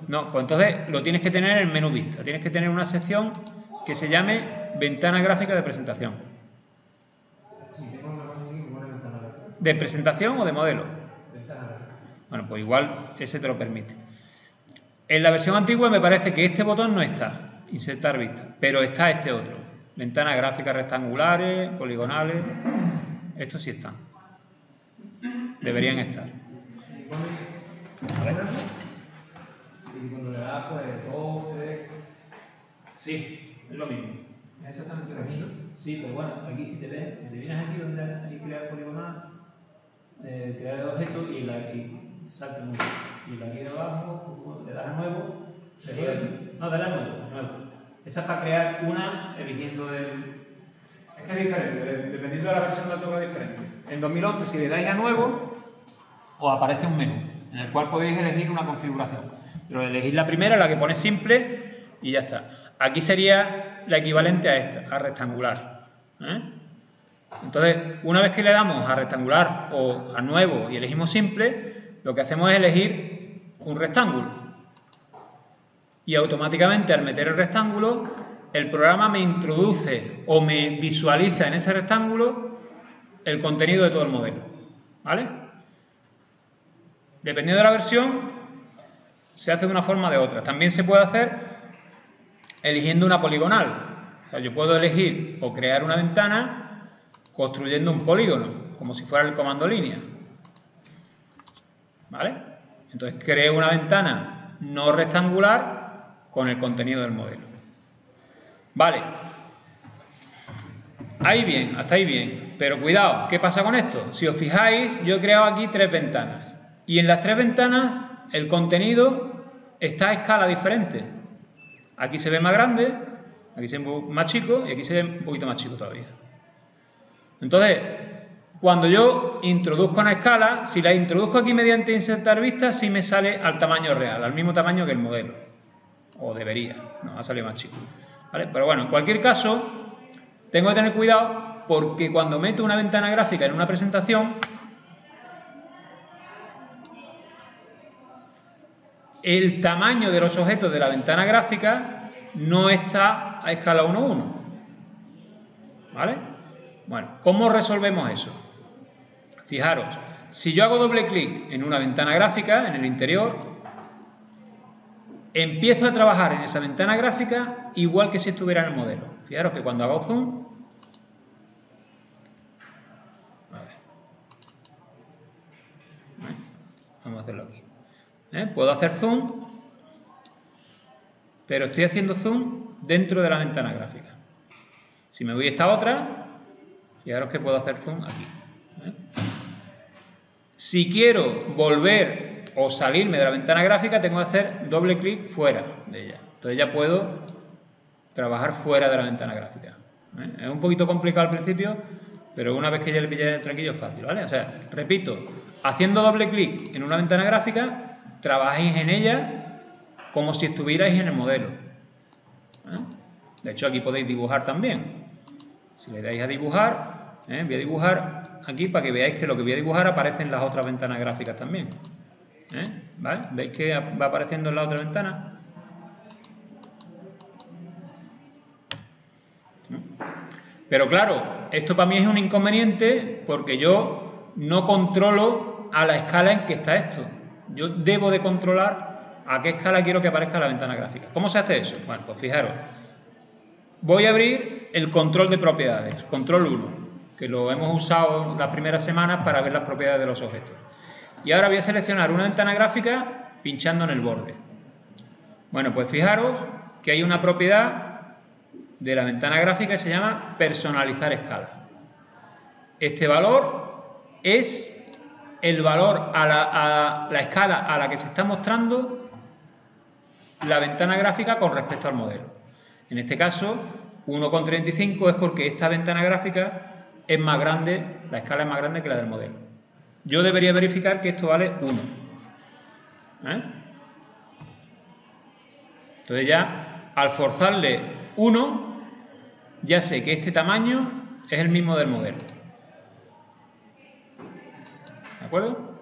no, pues entonces lo tienes que tener en el menú vista. Tienes que tener una sección que se llame ventana gráfica de presentación. ¿De presentación o de modelo? Bueno, pues igual ese te lo permite. En la versión antigua me parece que este botón no está. insertar vista. Pero está este otro. Ventanas gráficas rectangulares, poligonales. Estos sí están. Deberían estar. ¿Vale? Y cuando le das, pues, 2, 3. Sí, es lo mismo. Es exactamente lo mismo. Sí, pero bueno, aquí si te ves, si te vienes aquí donde hay crear poligonal, crear el objeto y salta un y la aquí de abajo, le das a nuevo, se puede aquí. No, dale a nuevo, Esa es para crear una eligiendo el. Es que es diferente, dependiendo de la versión la toca diferente. En 2011, si le dais a nuevo, os aparece un menú en el cual podéis elegir una configuración. Pero elegís la primera, la que pone simple, y ya está. Aquí sería la equivalente a esta, a rectangular. Entonces, una vez que le damos a rectangular o a nuevo y elegimos simple, lo que hacemos es elegir un rectángulo. Y automáticamente al meter el rectángulo, el programa me introduce o me visualiza en ese rectángulo el contenido de todo el modelo. ¿Vale? Dependiendo de la versión, se hace de una forma o de otra. También se puede hacer eligiendo una poligonal. O sea, yo puedo elegir o crear una ventana construyendo un polígono, como si fuera el comando línea. ¿Vale? Entonces creo una ventana no rectangular con el contenido del modelo. Vale. Ahí bien, hasta ahí bien. Pero cuidado, ¿qué pasa con esto? Si os fijáis, yo he creado aquí 3 ventanas. Y en las 3 ventanas el contenido está a escala diferente. Aquí se ve más grande, aquí se ve más chico y aquí se ve un poquito más chico todavía. Entonces, cuando yo introduzco una escala, si la introduzco aquí mediante insertar vista, sí me sale al tamaño real, al mismo tamaño que el modelo. O debería, no, ha salido más chico. ¿Vale? Pero bueno, en cualquier caso, tengo que tener cuidado porque cuando meto una ventana gráfica en una presentación, el tamaño de los objetos de la ventana gráfica no está a escala 1:1. ¿Vale? Bueno, ¿cómo resolvemos eso? Fijaros, si yo hago doble clic en una ventana gráfica, en el interior, empiezo a trabajar en esa ventana gráfica igual que si estuviera en el modelo. Fijaros que cuando hago zoom, vamos a hacerlo aquí. Puedo hacer zoom, pero estoy haciendo zoom dentro de la ventana gráfica. Si me voy a esta otra, fijaros que puedo hacer zoom aquí. Si quiero volver o salirme de la ventana gráfica, tengo que hacer doble clic fuera de ella. Entonces ya puedo trabajar fuera de la ventana gráfica. Es un poquito complicado al principio, pero una vez que ya le pillé el tranquillo es fácil, ¿vale? O sea, repito, haciendo doble clic en una ventana gráfica, trabajáis en ella como si estuvierais en el modelo. De hecho, aquí podéis dibujar también. Si le dais a dibujar, voy a dibujar aquí para que veáis que lo que voy a dibujar aparece en las otras ventanas gráficas también. ¿Vale? ¿Veis que va apareciendo en la otra ventana? Pero claro, esto para mí es un inconveniente porque yo no controlo a la escala en que está esto. Yo debo de controlar a qué escala quiero que aparezca la ventana gráfica. ¿Cómo se hace eso? Bueno, pues fijaros. Voy a abrir el control de propiedades, control 1, que lo hemos usado las primeras semanas para ver las propiedades de los objetos. Y ahora voy a seleccionar una ventana gráfica pinchando en el borde. Bueno, pues fijaros que hay una propiedad de la ventana gráfica que se llama personalizar escala. Este valor es el valor a la escala a la que se está mostrando la ventana gráfica con respecto al modelo. En este caso, 1,35 es porque esta ventana gráfica es más grande, la escala es más grande que la del modelo. Yo debería verificar que esto vale 1. Entonces ya, al forzarle 1, ya sé que este tamaño es el mismo del modelo. ¿De acuerdo?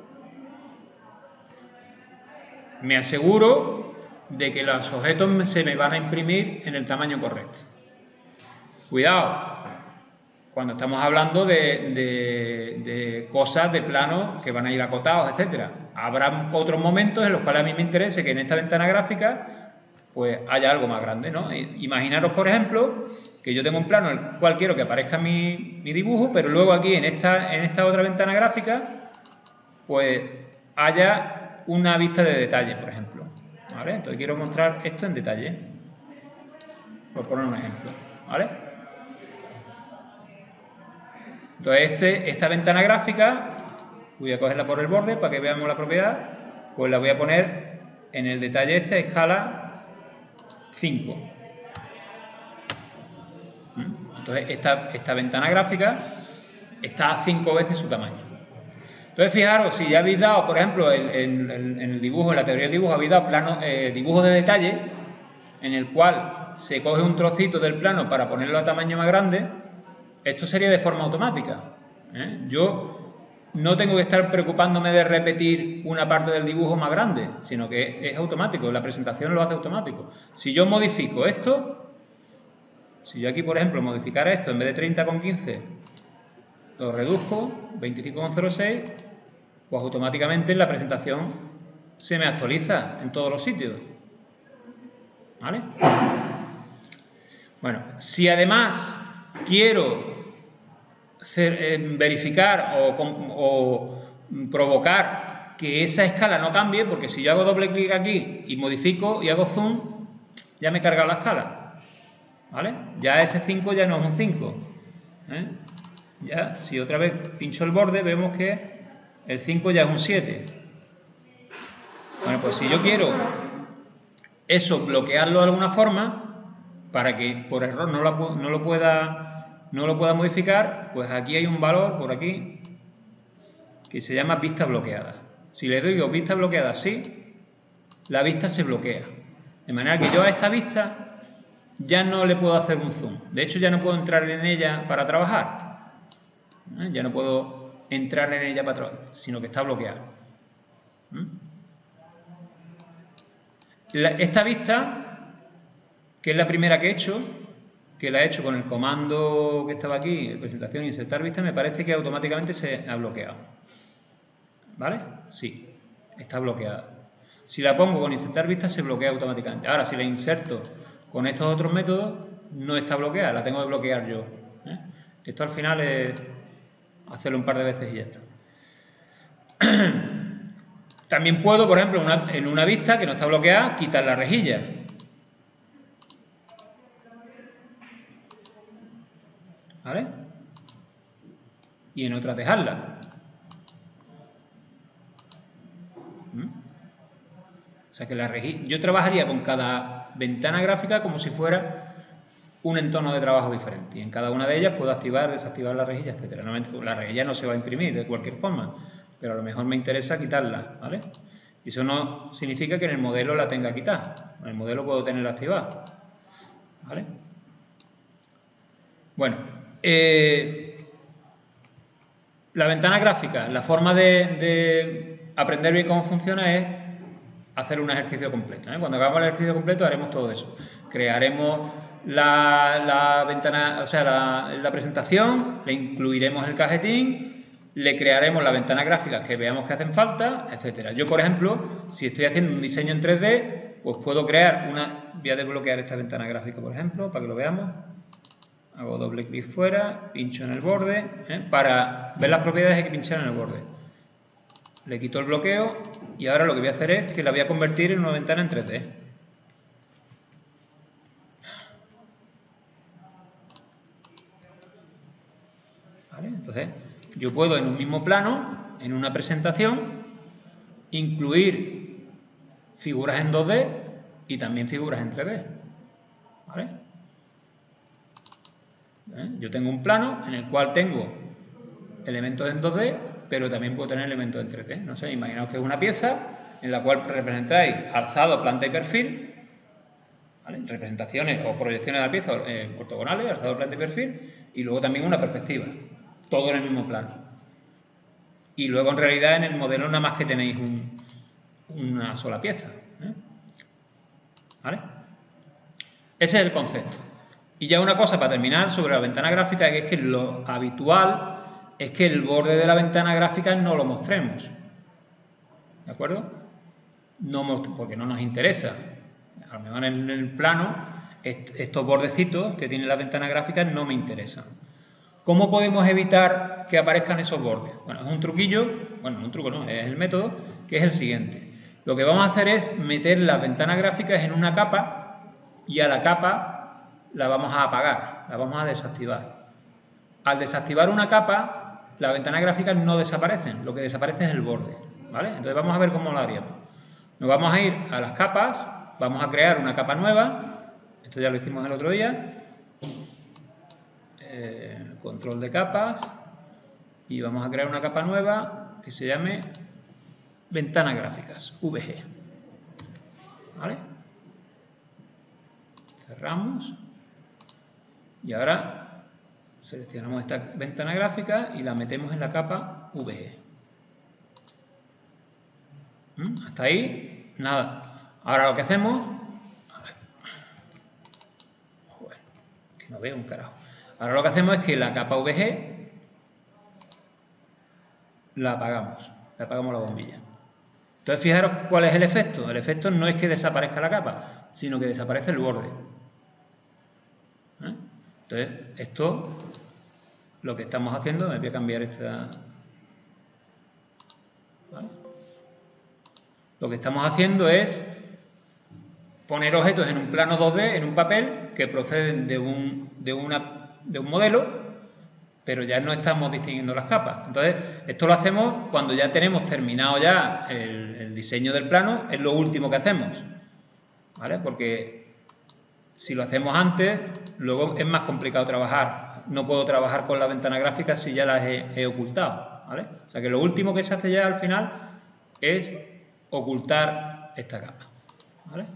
Me aseguro de que los objetos se me van a imprimir en el tamaño correcto. Cuidado, cuando estamos hablando de cosas de plano que van a ir acotados, etcétera. Habrá otros momentos en los cuales a mí me interese que en esta ventana gráfica pues haya algo más grande, ¿no? Imaginaros, por ejemplo, que yo tengo un plano en el cual quiero que aparezca mi dibujo, pero luego aquí en esta otra ventana gráfica, pues haya una vista de detalle, por ejemplo, ¿vale? Entonces quiero mostrar esto en detalle, por poner un ejemplo, ¿vale? Entonces esta ventana gráfica, voy a cogerla por el borde para que veamos la propiedad, pues la voy a poner en el detalle a escala 5. Entonces esta ventana gráfica está a 5 veces su tamaño. Entonces fijaros, si ya habéis dado, por ejemplo, en el dibujo, en la teoría del dibujo, habéis dado dibujos de detalle, en el cual se coge un trocito del plano para ponerlo a tamaño más grande, esto sería de forma automática. Yo no tengo que estar preocupándome de repetir una parte del dibujo más grande, sino que es automático, la presentación lo hace automático. Si yo modifico esto, si yo aquí, por ejemplo, modificara esto, en vez de 30,15, lo reduzco, 25,06, pues automáticamente la presentación se me actualiza en todos los sitios. ¿Vale? Bueno, si además quiero verificar o provocar que esa escala no cambie, porque si yo hago doble clic aquí y modifico y hago zoom, ya me he cargado la escala, ¿vale? Ya ese 5 ya no es un 5, Ya, si otra vez pincho el borde, vemos que el 5 ya es un 7. Bueno, pues si yo quiero eso bloquearlo de alguna forma, para que por error no lo pueda modificar, pues aquí hay un valor, por aquí, que se llama vista bloqueada. Si le doy vista bloqueada así, la vista se bloquea. De manera que yo a esta vista ya no le puedo hacer un zoom. De hecho, ya no puedo entrar en ella para trabajar. Ya no puedo entrar en ella para trabajar, sino que está bloqueada. Esta vista, que es la primera que he hecho, que la he hecho con el comando que estaba aquí, presentación, insertar vista, me parece que automáticamente se ha bloqueado. ¿Vale? Sí, está bloqueada. Si la pongo con insertar vista, se bloquea automáticamente. Ahora, si la inserto con estos otros métodos, no está bloqueada, la tengo que bloquear yo. Esto al final es hacerlo un par de veces y ya está. También puedo, por ejemplo, en una vista que no está bloqueada, quitar la rejilla. ¿Vale? Y en otras dejarla. O sea que la rejilla, yo trabajaría con cada ventana gráfica como si fuera un entorno de trabajo diferente. Y en cada una de ellas puedo activar, desactivar la rejilla, etc. Normalmente la rejilla no se va a imprimir de cualquier forma, pero a lo mejor me interesa quitarla, ¿vale? Y eso no significa que en el modelo la tenga quitada. En el modelo puedo tenerla activada, ¿vale? Bueno, la ventana gráfica, la forma de aprender bien cómo funciona es hacer un ejercicio completo. Cuando hagamos el ejercicio completo haremos todo eso. Crearemos la ventana, o sea, la presentación, le incluiremos el cajetín, le crearemos las ventanas gráficas que veamos que hacen falta, etcétera. Yo, por ejemplo, si estoy haciendo un diseño en 3D, pues puedo crear voy a desbloquear esta ventana gráfica, por ejemplo, para que lo veamos. Hago doble clic fuera, pincho en el borde. Para ver las propiedades hay que pinchar en el borde. Le quito el bloqueo y ahora lo que voy a hacer es que la voy a convertir en una ventana en 3D. ¿Vale? Entonces, yo puedo en un mismo plano, en una presentación, incluir figuras en 2D y también figuras en 3D. ¿Vale? Yo tengo un plano en el cual tengo elementos en 2D, pero también puedo tener elementos en 3D. No sé, imaginaos que es una pieza en la cual representáis alzado, planta y perfil, ¿vale? Representaciones o proyecciones de la pieza ortogonales, alzado, planta y perfil, y luego también una perspectiva, todo en el mismo plano. Y luego en realidad en el modelo nada más que tenéis una sola pieza. ¿Vale? Ese es el concepto. Y ya una cosa para terminar sobre la ventana gráfica, que es que lo habitual es que el borde de la ventana gráfica no lo mostremos. ¿De acuerdo? Porque no nos interesa. a lo mejor en el plano estos bordecitos que tienen las ventanas gráficas no me interesan. ¿Cómo podemos evitar que aparezcan esos bordes? Bueno, es un truquillo, bueno, un truco no, es el método, que es el siguiente. Lo que vamos a hacer es meter las ventanas gráficas en una capa y a la capa la vamos a apagar, la vamos a desactivar. Al desactivar una capa, las ventanas gráficas no desaparecen, lo que desaparece es el borde, ¿vale? Entonces vamos a ver cómo lo haríamos. Nos vamos a ir a las capas, vamos a crear una capa nueva, esto ya lo hicimos el otro día, control de capas, y vamos a crear una capa nueva que se llame ventanas gráficas, VG, ¿vale? Cerramos y ahora seleccionamos esta ventana gráfica y la metemos en la capa VG. Hasta ahí, nada. Ahora lo que hacemos, a ver, joder, que no veo un carajo. Ahora lo que hacemos es que la capa VG la apagamos la bombilla. Entonces fijaros cuál es el efecto. El efecto no es que desaparezca la capa, sino que desaparece el borde. Entonces esto, lo que estamos haciendo, me voy a cambiar esta, ¿vale? Lo que estamos haciendo es poner objetos en un plano 2D, en un papel, que proceden de un modelo, pero ya no estamos distinguiendo las capas. Entonces, esto lo hacemos cuando ya tenemos terminado ya el diseño del plano, es lo último que hacemos, ¿vale? Porque si lo hacemos antes, luego es más complicado trabajar. No puedo trabajar con la ventana gráfica si ya las he ocultado, ¿vale? O sea que lo último que se hace ya al final es ocultar esta capa, ¿vale?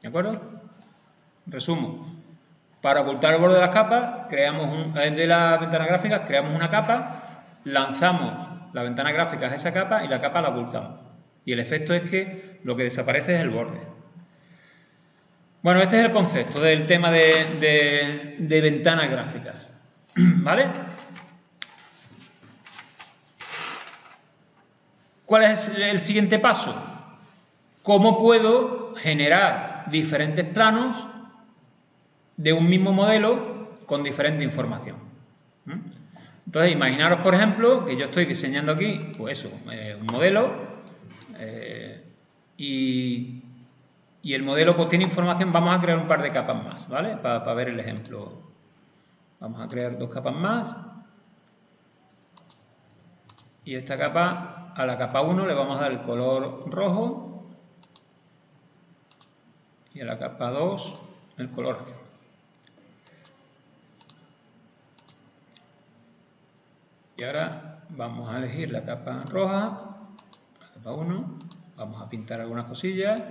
¿De acuerdo? Resumo. Para ocultar el borde de las capas, de la ventana gráfica, creamos una capa, lanzamos la ventana gráfica a esa capa y la capa la ocultamos. Y el efecto es que lo que desaparece es el borde. Bueno, este es el concepto del tema de ventanas gráficas, ¿vale? ¿Cuál es el siguiente paso? ¿Cómo puedo generar diferentes planos de un mismo modelo con diferente información? Entonces, imaginaros, por ejemplo, que yo estoy diseñando aquí, pues eso, un modelo y el modelo pues tiene información. Vamos a crear un par de capas más, ¿vale? Para ver el ejemplo. Vamos a crear 2 capas más. Y esta capa, a la capa 1 le vamos a dar el color rojo y a la capa 2 el color azul. Y ahora vamos a elegir la capa roja, la capa 1, vamos a pintar algunas cosillas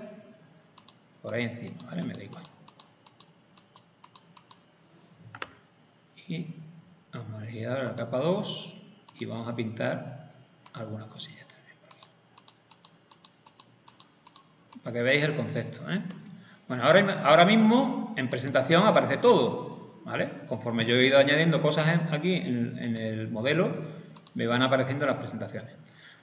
por ahí encima, ¿vale? Me da igual. Y vamos a elegir ahora la capa 2 y vamos a pintar algunas cosillas también por aquí. Para que veáis el concepto, ¿eh? Bueno, ahora mismo en presentación aparece todo, ¿vale? Conforme yo he ido añadiendo cosas aquí en el modelo, me van apareciendo las presentaciones.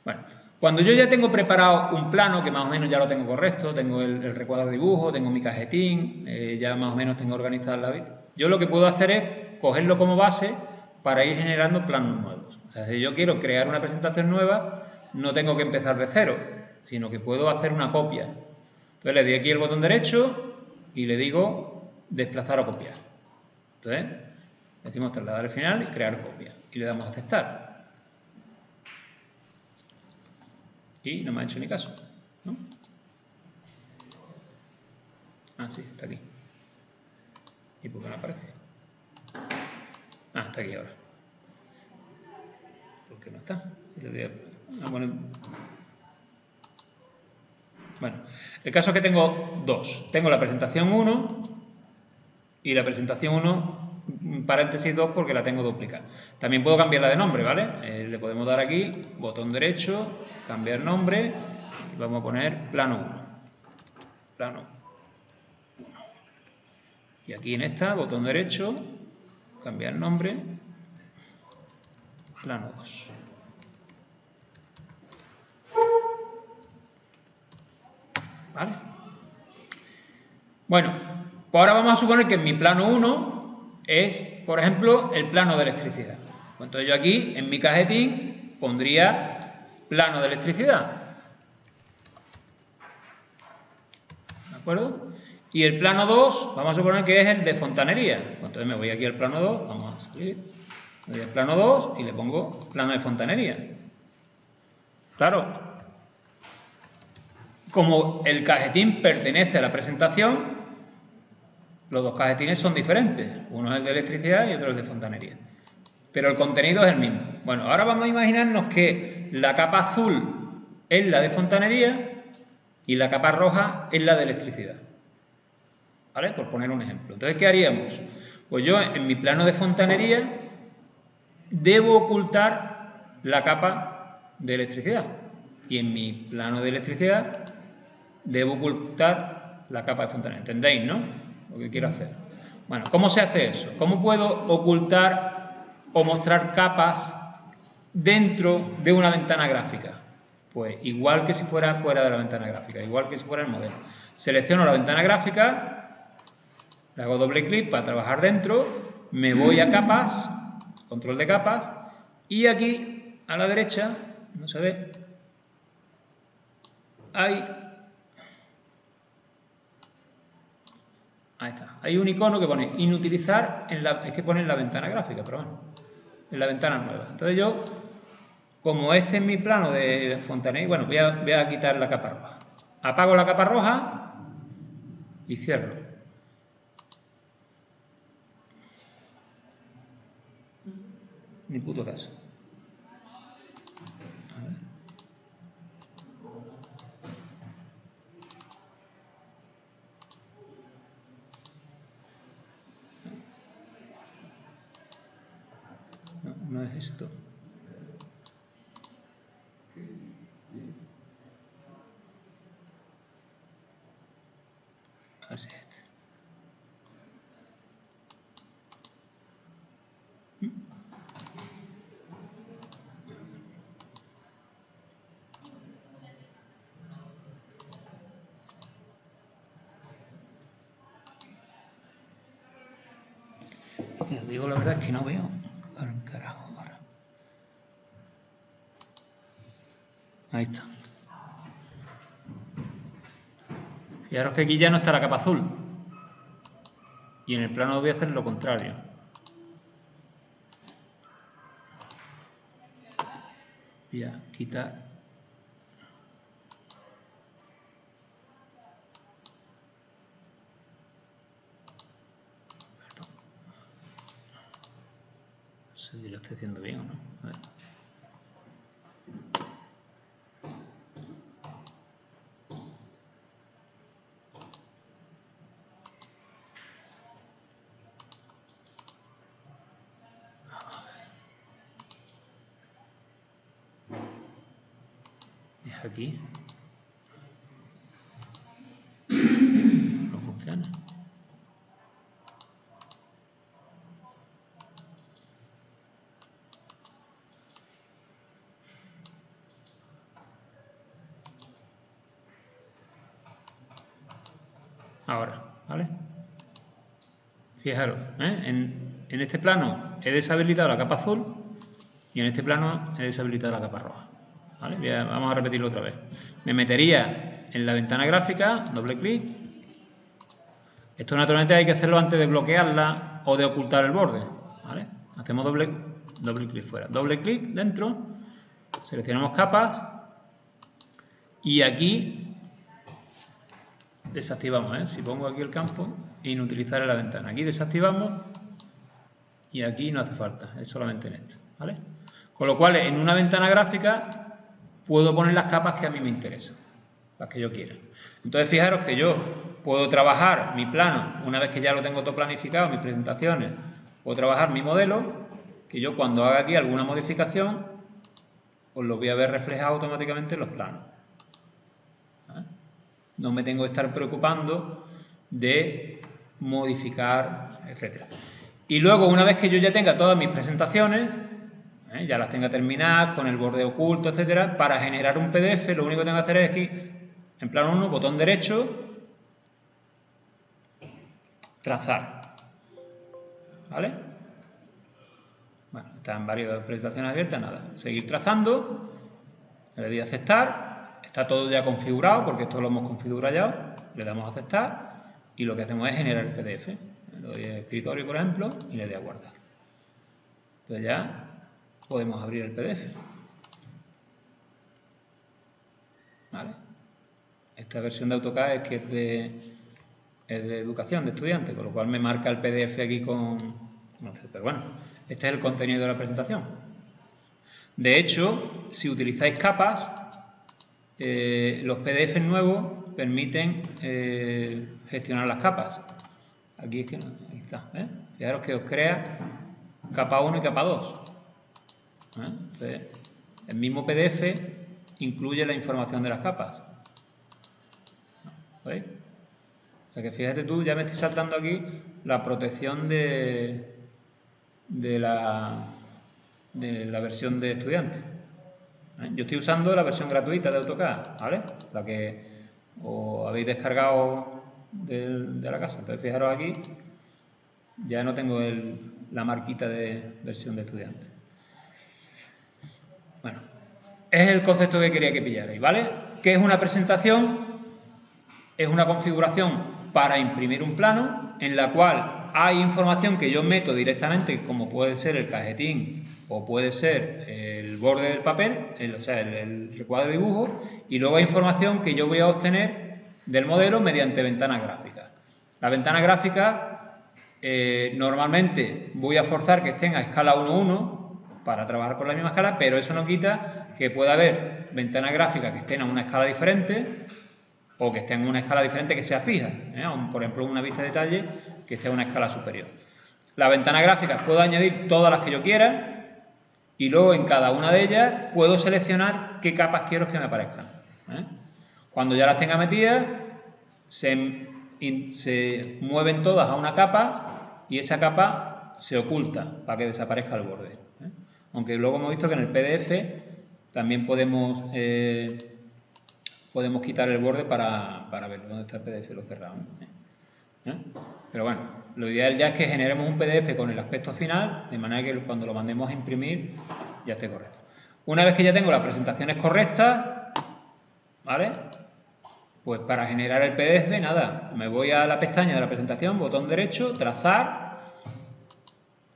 Bueno, cuando yo ya tengo preparado un plano, que más o menos ya lo tengo correcto, tengo el recuadro de dibujo, tengo mi cajetín, ya más o menos tengo organizada la vida, yo lo que puedo hacer es cogerlo como base para ir generando planos nuevos. O sea, si yo quiero crear una presentación nueva, no tengo que empezar de cero, sino que puedo hacer una copia. Entonces le doy aquí el botón derecho y le digo desplazar o copiar. Entonces decimos trasladar al final y crear copia. Y le damos a aceptar. Y no me ha hecho ni caso, ¿no? Ah, sí, está aquí. ¿Y por qué no aparece? Ah, está aquí ahora. ¿Por qué no está? Le doy a poner... Bueno, el caso es que tengo 2. Tengo la presentación 1 y la presentación 1, paréntesis 2, porque la tengo duplicada. También puedo cambiarla de nombre, ¿vale? Le podemos dar aquí, botón derecho, cambiar nombre, y vamos a poner plano 1. Plano 1. Y aquí en esta, botón derecho, cambiar nombre, plano 2. ¿Vale? Bueno, pues ahora vamos a suponer que en mi plano 1 es, por ejemplo, el plano de electricidad. Pues entonces yo aquí, en mi cajetín, pondría plano de electricidad. ¿De acuerdo? Y el plano 2, vamos a suponer que es el de fontanería. Pues entonces me voy aquí al plano 2, vamos a salir, me voy al plano 2 y le pongo plano de fontanería. Claro, como el cajetín pertenece a la presentación, los dos cajetines son diferentes. Uno es el de electricidad y otro es el de fontanería. Pero el contenido es el mismo. Bueno, ahora vamos a imaginarnos que la capa azul es la de fontanería y la capa roja es la de electricidad. ¿Vale? Por poner un ejemplo. Entonces, ¿qué haríamos? Pues yo en mi plano de fontanería debo ocultar la capa de electricidad. Y en mi plano de electricidad debo ocultar la capa de fontanería. ¿Entendéis, no? Lo que quiero hacer. Bueno, ¿cómo se hace eso? ¿Cómo puedo ocultar o mostrar capas dentro de una ventana gráfica? Pues igual que si fuera fuera de la ventana gráfica, igual que si fuera el modelo. Selecciono la ventana gráfica, le hago doble clic para trabajar dentro, me voy a capas, control de capas, y aquí a la derecha, no se ve, ahí está, hay un icono que pone inutilizar, es que pone en la ventana gráfica, pero bueno, en la ventana nueva. Entonces yo, como este es mi plano de fontanería, bueno, voy a quitar la capa roja. Apago la capa roja y cierro. Ni puto caso. A ver. No, no es esto. Así es. Os digo la verdad es que no veo. Carajo, ahora. Ahí está. Fijaros que aquí ya no está la capa azul. Y en el plano voy a hacer lo contrario. Voy a quitar. Perdón. No sé si lo estoy haciendo bien o no. A ver. Aquí no funciona. Ahora, ¿vale? Fijaros, en este plano he deshabilitado la capa azul y en este plano he deshabilitado la capa roja. ¿Vale? Vamos a repetirlo otra vez. Me metería en la ventana gráfica, doble clic. Esto naturalmente hay que hacerlo antes de bloquearla o de ocultar el borde. ¿Vale? Hacemos doble clic fuera. Doble clic dentro, seleccionamos capas y aquí desactivamos. Si pongo aquí el campo, inutilizar en la ventana. Aquí desactivamos y aquí no hace falta, es solamente en esto. ¿Vale? Con lo cual, en una ventana gráfica puedo poner las capas que a mí me interesan, las que yo quiera. Entonces, fijaros que yo puedo trabajar mi plano, una vez que ya lo tengo todo planificado, mis presentaciones, puedo trabajar mi modelo, que yo cuando haga aquí alguna modificación, os lo voy a ver reflejado automáticamente en los planos. No me tengo que estar preocupando de modificar, etc. Y luego, una vez que yo ya tenga todas mis presentaciones, ya las tenga terminadas, con el borde oculto, etcétera, para generar un PDF, lo único que tengo que hacer es aquí, en plano 1, botón derecho, trazar. ¿Vale? Bueno, están varias presentaciones abiertas, nada. Seguir trazando, le doy a aceptar, está todo ya configurado porque esto lo hemos configurado ya, le damos a aceptar y lo que hacemos es generar el PDF. Le doy a escritorio, por ejemplo, y le doy a guardar. Entonces ya podemos abrir el PDF. ¿Vale? Esta versión de AutoCAD es que es de educación, de estudiante, con lo cual me marca el PDF aquí con... No sé, pero bueno, este es el contenido de la presentación. De hecho, si utilizáis capas, los PDF nuevos permiten gestionar las capas. Aquí es que no, ahí está, ¿eh? Fijaros que os crea capa 1 y capa 2. Entonces, el mismo PDF incluye la información de las capas. ¿Veis? O sea que fíjate tú, ya me estoy saltando aquí la protección de la versión de estudiante. Yo estoy usando la versión gratuita de AutoCAD, ¿vale? La que os habéis descargado de la casa. Entonces fijaros aquí, ya no tengo la marquita de versión de estudiante. Bueno, es el concepto que quería que pillarais, ¿vale? ¿Qué es una presentación? Es una configuración para imprimir un plano en la cual hay información que yo meto directamente, como puede ser el cajetín o puede ser el borde del papel, o sea, el recuadro de dibujo, y luego hay información que yo voy a obtener del modelo mediante ventanas gráficas. Las ventanas gráficas normalmente voy a forzar que estén a escala 1:1 para trabajar con la misma escala, pero eso no quita que pueda haber ventanas gráficas que estén a una escala diferente o que estén en una escala diferente que sea fija, por ejemplo una vista de detalle que esté a una escala superior. Las ventanas gráficas puedo añadir todas las que yo quiera y luego en cada una de ellas puedo seleccionar qué capas quiero que me aparezcan. Cuando ya las tenga metidas se mueven todas a una capa y esa capa se oculta para que desaparezca el borde. Aunque luego hemos visto que en el PDF también podemos quitar el borde para ver dónde está el PDF, lo cerramos. Pero bueno, lo ideal ya es que generemos un PDF con el aspecto final, de manera que cuando lo mandemos a imprimir ya esté correcto. Una vez que ya tengo las presentaciones correctas, ¿vale? Pues para generar el PDF, nada, me voy a la pestaña de la presentación, botón derecho, trazar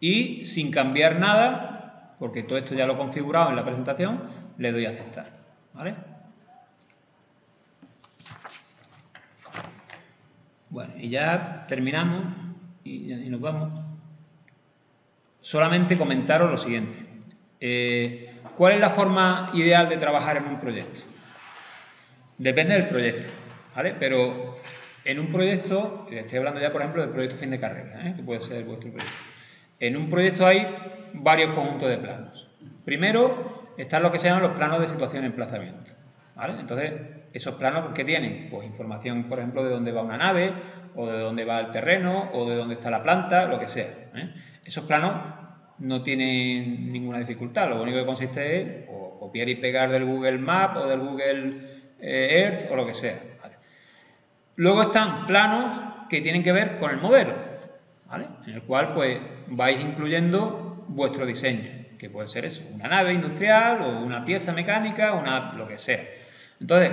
y sin cambiar nada, porque todo esto ya lo he configurado en la presentación, le doy a aceptar, ¿vale? Bueno, y ya terminamos y nos vamos. Solamente comentaros lo siguiente. ¿Cuál es la forma ideal de trabajar en un proyecto? Depende del proyecto, ¿vale? Pero en un proyecto, estoy hablando ya por ejemplo del proyecto fin de carrera, que puede ser vuestro proyecto. En un proyecto hay varios conjuntos de planos. Primero están lo que se llaman los planos de situación y emplazamiento, ¿vale? Entonces, esos planos que tienen, pues información, por ejemplo, de dónde va una nave, o de dónde va el terreno, o de dónde está la planta, lo que sea. Esos planos no tienen ninguna dificultad, lo único que consiste es o copiar y pegar del Google Maps o del Google Earth o lo que sea. ¿Vale? Luego están planos que tienen que ver con el modelo, ¿vale? En el cual pues vais incluyendo vuestro diseño, que puede ser eso, una nave industrial o una pieza mecánica, lo que sea. Entonces,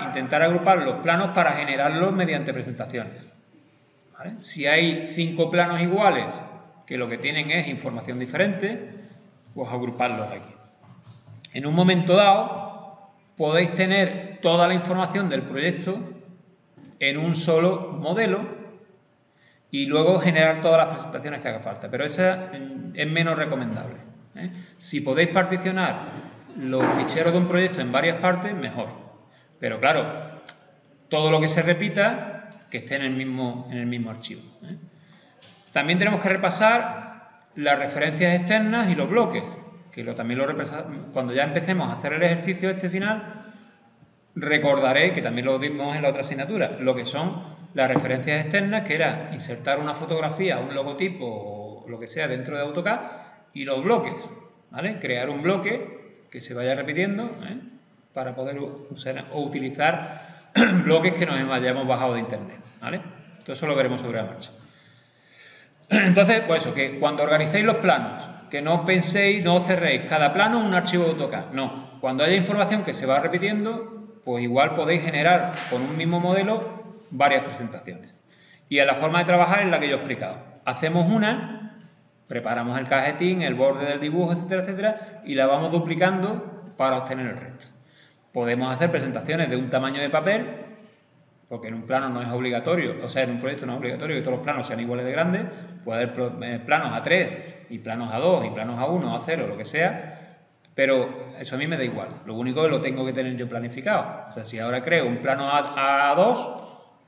intentar agrupar los planos para generarlos mediante presentaciones, ¿vale? Si hay 5 planos iguales que lo que tienen es información diferente, pues agruparlos aquí. En un momento dado, podéis tener toda la información del proyecto en un solo modelo y luego generar todas las presentaciones que haga falta, pero esa es menos recomendable. Si podéis particionar los ficheros de un proyecto en varias partes, mejor. Pero claro, todo lo que se repita, que esté en el mismo archivo. También tenemos que repasar las referencias externas y los bloques, que también lo repasamos. Cuando ya empecemos a hacer el ejercicio final, recordaré, que también lo vimos en la otra asignatura, lo que son las referencias externas, que era insertar una fotografía, un logotipo o lo que sea dentro de AutoCAD, y los bloques, ¿vale? Crear un bloque que se vaya repitiendo, para poder usar o utilizar bloques que nos hayamos bajado de internet, ¿vale? Todo eso lo veremos sobre la marcha. Entonces, pues eso, que cuando organicéis los planos, que no penséis, no cerréis cada plano un archivo de AutoCAD. No, cuando haya información que se va repitiendo, pues igual podéis generar con un mismo modelo varias presentaciones. Y la forma de trabajar es la que yo he explicado. Hacemos una, preparamos el cajetín, el borde del dibujo, etcétera, etcétera, y la vamos duplicando para obtener el resto. Podemos hacer presentaciones de un tamaño de papel, porque en un plano no es obligatorio, o sea, en un proyecto no es obligatorio que todos los planos sean iguales de grandes. Puede haber planos a 3, y planos a 2, y planos a 1, a 0, lo que sea, pero eso a mí me da igual. Lo único que lo tengo que tener yo planificado. O sea, si ahora creo un plano a 2,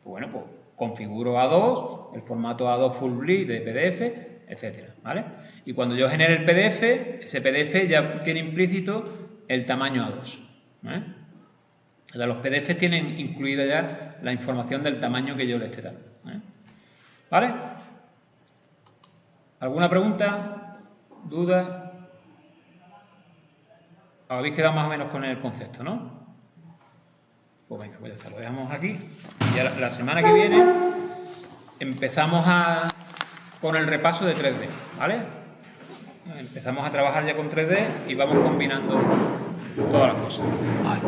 pues bueno, pues configuro A2, el formato A2 full bleed de PDF, etcétera, ¿vale? Y cuando yo genere el PDF, ese PDF ya tiene implícito el tamaño A2, ¿vale? O sea, los PDFs tienen incluida ya la información del tamaño que yo le esté dando, ¿vale? ¿Alguna pregunta? ¿Duda? Os habéis quedado más o menos con el concepto, ¿no? Pues venga, pues ya está, lo dejamos aquí. Y ya la semana que viene empezamos con el repaso de 3D, ¿vale? Empezamos a trabajar ya con 3D y vamos combinando todas las cosas. Vale.